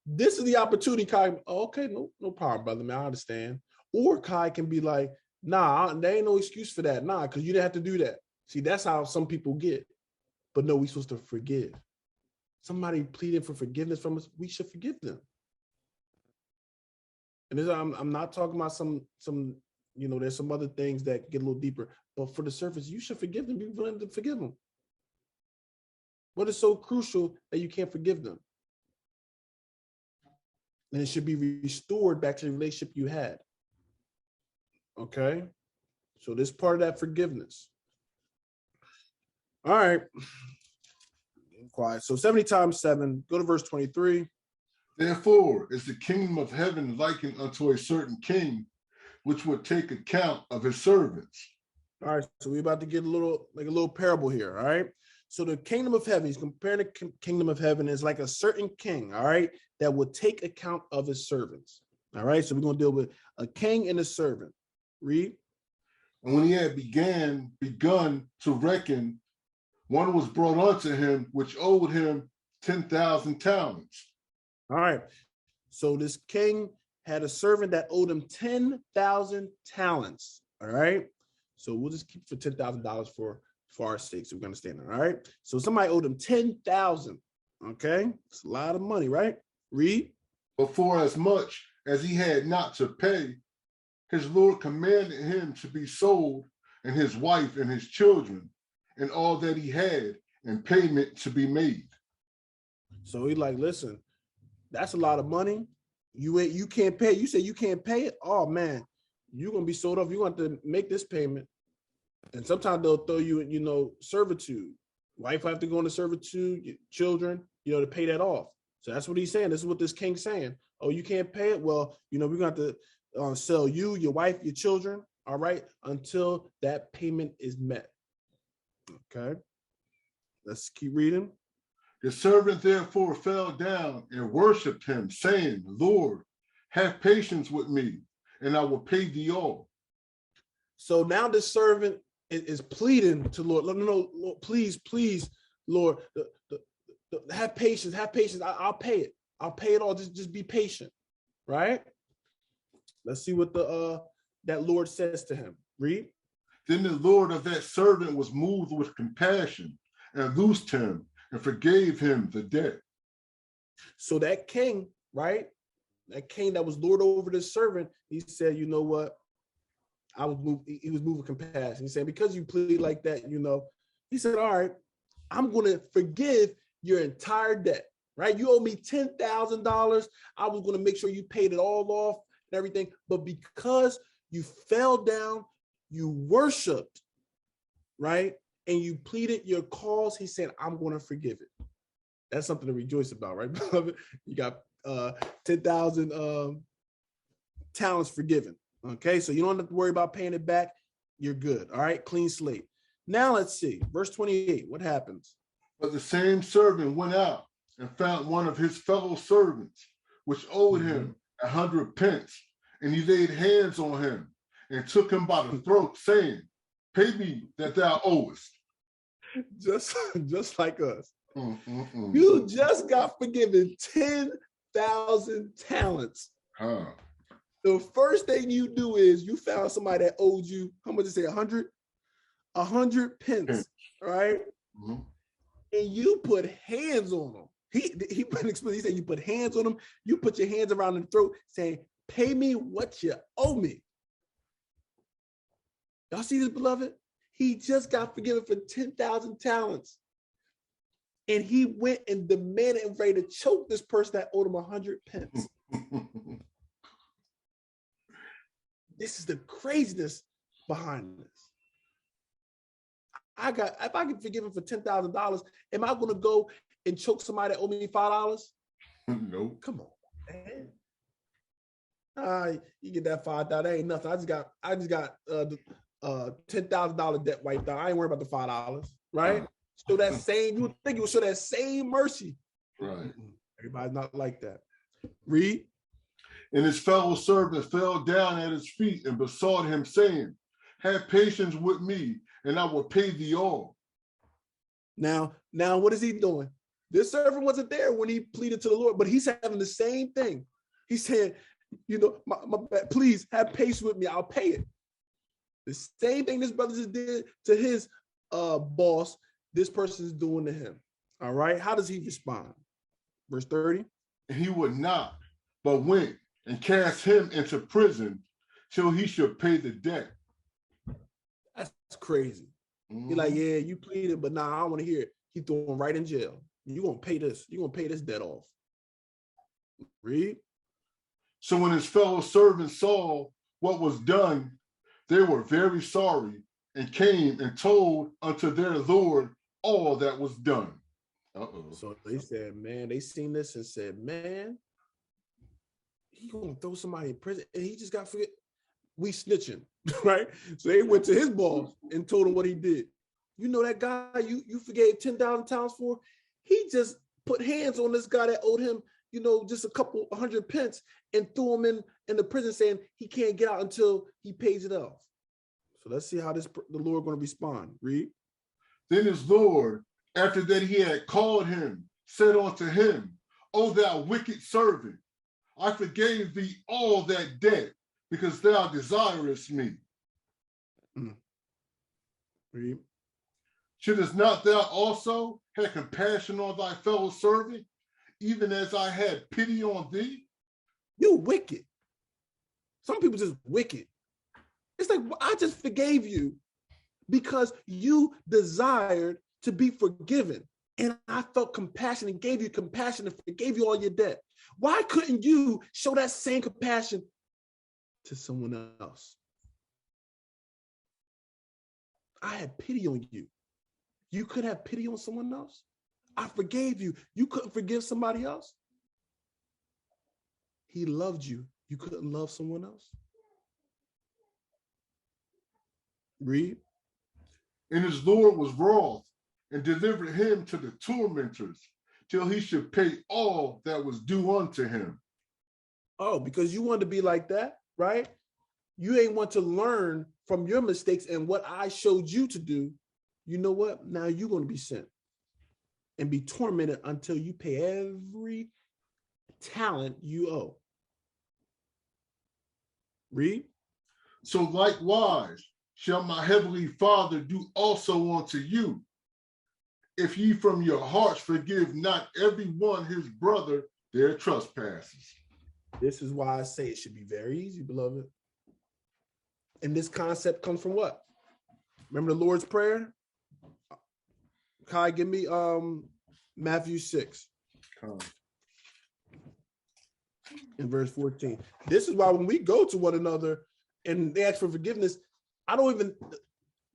This is the opportunity, Kai. Oh, okay, no problem, brother, man. I understand. Or Kai can be like, nah, there ain't no excuse for that. Nah, because you didn't have to do that. See, that's how some people get. But no, we're supposed to forgive. Somebody pleading for forgiveness from us, we should forgive them. And I'm not talking about some there's some other things that get a little deeper, but for the surface, you should forgive them. Be willing to forgive them. What is so crucial that you can't forgive them? And it should be restored back to the relationship you had. Okay? So this part of that forgiveness. All right. Quiet. So 70 times 7, go to verse 23. Therefore is the kingdom of heaven likened unto a certain king, which would take account of his servants. All right, so we're about to get a little parable here, all right? So the kingdom of heaven, he's comparing the kingdom of heaven is like a certain king, all right, that will take account of his servants. All right, so we're going to deal with a king and a servant. Read. And when he had begun to reckon, one was brought unto him, which owed him 10,000 talents. All right, so this king had a servant that owed him 10,000 talents, all right? So we'll just keep for $10,000 for our sake, so we understand that, all right? So somebody owed him 10,000, okay? It's a lot of money, right? Read. But for as much as he had not to pay, his Lord commanded him to be sold, and his wife and his children, and all that he had, and payment to be made. So he's like, listen, that's a lot of money. You can't pay. You say you can't pay it? Oh, man, you're going to be sold off. You're going to have to make this payment. And sometimes they'll throw you in, servitude. Wife have to go into servitude, children, to pay that off. So that's what he's saying. This is what this king's saying. Oh, you can't pay it? Well, we're going to have to sell you, your wife, your children, all right, until that payment is met. Okay. Let's keep reading. The servant therefore fell down and worshipped him, saying, Lord, have patience with me, and I will pay thee all. So now the servant is pleading to Lord, no, Lord, please, Lord, have patience, I'll pay it. I'll pay it all. Just be patient, right? Let's see what that Lord says to him. Read. Then the Lord of that servant was moved with compassion and loosed him and forgave him the debt. So that king, right? That king that was Lord over this servant, he said, you know what? He was moved with compassion. He said, because you plead like that, he said, all right, I'm going to forgive your entire debt, right? You owe me $10,000. I was going to make sure you paid it all off and everything. But because you fell down, you worshiped, right? And you pleaded your cause, he said, I'm going to forgive it. That's something to rejoice about, right, beloved? You got 10,000 talents forgiven. Okay, so you don't have to worry about paying it back. You're good. All right, clean slate. Now let's see. Verse 28, what happens? But the same servant went out and found one of his fellow servants, which owed him 100 pence. And he laid hands on him and took him by the throat, saying, pay me that thou owest. Just like us. You just got forgiven 10,000 talents. The first thing you do is you found somebody that owed you, how much did you say, 100? 100 pence, right? And you put hands on them. He said you put hands on them. You put your hands around the throat saying, pay me what you owe me. Y'all see this, beloved? He just got forgiven for 10,000 talents. And he went and demanded and ready to choke this person that owed him 100 pence. This is the craziness behind this. If I can forgive him for $10,000, am I going to go and choke somebody that owe me $5? No. Come on, man. You get that $5, that ain't nothing. I just got $10,000 debt wiped out. I ain't worried about the $5, right? So that same, you would think it would show that same mercy. Right. Everybody's not like that. Read. And his fellow servant fell down at his feet and besought him, saying, have patience with me, and I will pay thee all. Now, what is he doing? This servant wasn't there when he pleaded to the Lord, but he's having the same thing. He said, please have patience with me. I'll pay it. The same thing this brother just did to his boss, this person is doing to him. All right. How does he respond? Verse 30. And he would not, but went and cast him into prison till he should pay the debt. That's crazy. You're like, yeah, you pleaded, but nah, I don't want to hear it. he threw him right in jail. You're gonna pay this. You're gonna pay this debt off. Read. So when his fellow servants saw what was done, they were very sorry and came and told unto their Lord all that was done. So they said, man, they seen this and said, man, he gonna throw somebody in prison and he just got forget. We snitching, right? So they went to his boss and told him what he did. You know that guy you forgave 10,000 pounds for? He just put hands on this guy that owed him, just a couple 100 pence and threw him in the prison saying he can't get out until he pays it off. So let's see how the Lord going to respond. Read. Then his Lord, after that he had called him, said unto him, O thou wicked servant, I forgave thee all that debt, because thou desirest me. Read. Shouldest not thou also have compassion on thy fellow servant, even as I had pity on thee? You wicked. Some people just wicked. It's like, I just forgave you because you desired to be forgiven. And I felt compassion and gave you compassion and forgave you all your debt. Why couldn't you show that same compassion to someone else? I had pity on you. You could have pity on someone else. I forgave you. You couldn't forgive somebody else. He loved you. You couldn't love someone else. Read. And his Lord was wroth and delivered him to the tormentors till he should pay all that was due unto him. Oh, because you want to be like that, right? You ain't want to learn from your mistakes and what I showed you to do. You know what? Now you're going to be sent and be tormented until you pay every talent you owe. Read. So likewise shall my heavenly Father do also unto you, if ye from your hearts forgive not every one his brother their trespasses. This is why I say it should be very easy, beloved. And this concept comes from what? Remember the Lord's Prayer? Kai, give me Matthew 6 in verse 14. This is why when we go to one another and they ask for forgiveness, I don't even,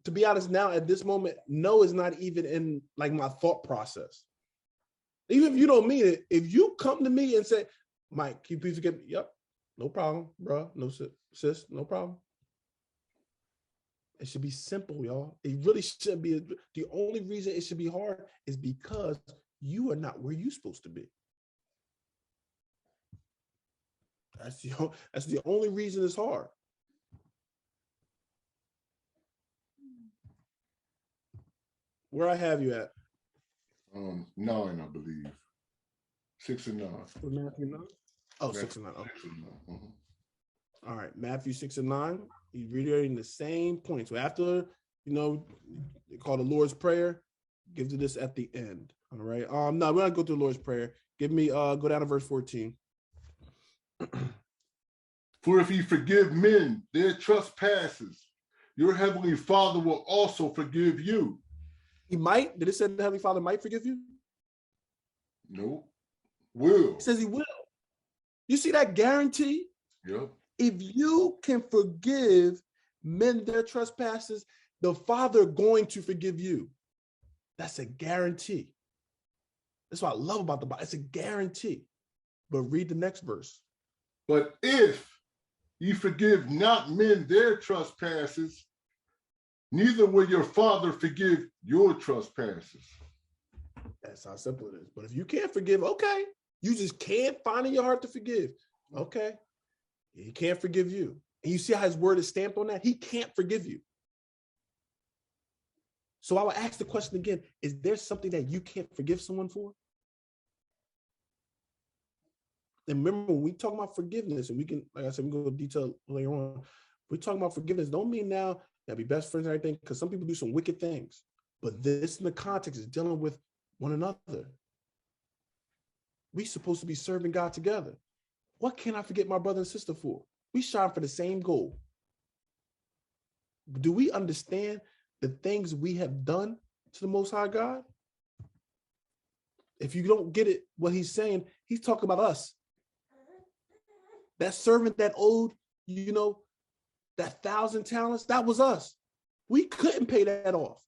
to be honest now at this moment, no is not even in like my thought process. Even if you don't mean it, if you come to me and say, Mike, can you please forgive me? Yep, no problem, bro. No, sis, no problem. It should be simple, y'all. It really shouldn't be. The only reason it should be hard is because you are not where you're supposed to be. That's the only reason it's hard. Where I have you at? 9, I believe. 6 and 9. Matthew 9? Oh, 6 and 9. Okay. All right, Matthew 6 and 9. He's reiterating the same point. So after, they call the Lord's Prayer, gives it this at the end. All right. No, we're not go through the Lord's Prayer. Give me go down to verse 14. For if ye forgive men their trespasses, your heavenly Father will also forgive you. He might. Did it say the Heavenly Father might forgive you? No. Will. It says he will. You see that guarantee? Yep. If you can forgive men their trespasses, the Father going to forgive you. That's a guarantee. That's what I love about the Bible. It's a guarantee. But read the next verse. But if ye forgive not men their trespasses, neither will your Father forgive your trespasses. That's how simple it is. But if you can't forgive, okay. You just can't find in your heart to forgive. Okay. He can't forgive you. And you see how his word is stamped on that? He can't forgive you. So I will ask the question again, is there something that you can't forgive someone for? And remember, when we talk about forgiveness, and we can, like I said, we can go into detail later on. We talk about forgiveness, don't mean now that be best friends and everything, because some people do some wicked things. But this in the context is dealing with one another. We're supposed to be serving God together. What can I forget my brother and sister for? We shine for the same goal. Do we understand the things we have done to the Most High God? If you don't get it, what he's saying, he's talking about us. That servant that owed, that 1,000 talents, that was us. We couldn't pay that off.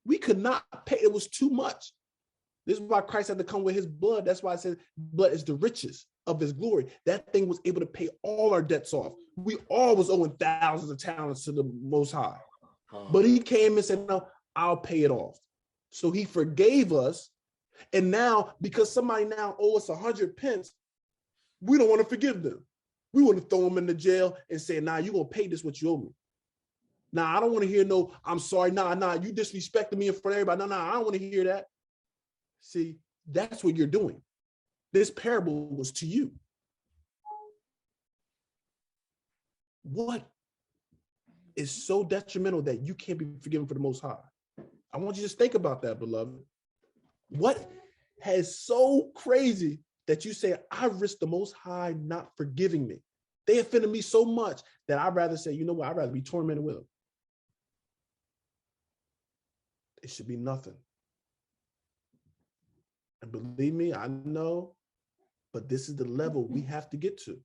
We could not pay. It was too much. This is why Christ had to come with his blood. That's why I said blood is the riches of his glory. That thing was able to pay all our debts off. We all was owing thousands of talents to the Most High. But he came and said, no, I'll pay it off. So he forgave us. And now, because somebody now owes us 100 pence, we don't want to forgive them. We want to throw them in the jail and say, nah, you're going to pay this what you owe me. Nah, I don't want to hear no, I'm sorry. Nah, you disrespected me in front of everybody. Nah, I don't want to hear that. See, that's what you're doing. This parable was to you. What is so detrimental that you can't be forgiven for the Most High? I want you to just think about that, beloved. What has so crazy that you say, I risk the Most High not forgiving me? They offended me so much that I'd rather say, you know what, I'd rather be tormented with them. It should be nothing. And believe me, I know, but this is the level we have to get to.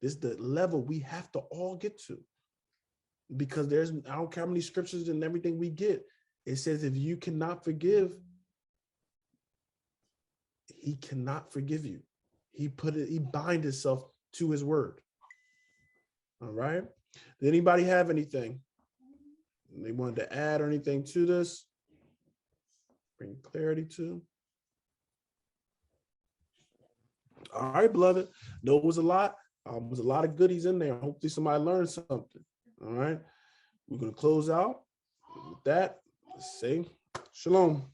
This is the level we have to all get to. Because I don't care how many scriptures and everything we get. It says, if you cannot forgive, he cannot forgive you. He bind himself to his word. All right. Did anybody have anything they wanted to add or anything to this? Bring clarity to. All right, beloved. No, it was a lot. There's a lot of goodies in there. Hopefully somebody learned something. All right. We're going to close out with that. Let's say shalom.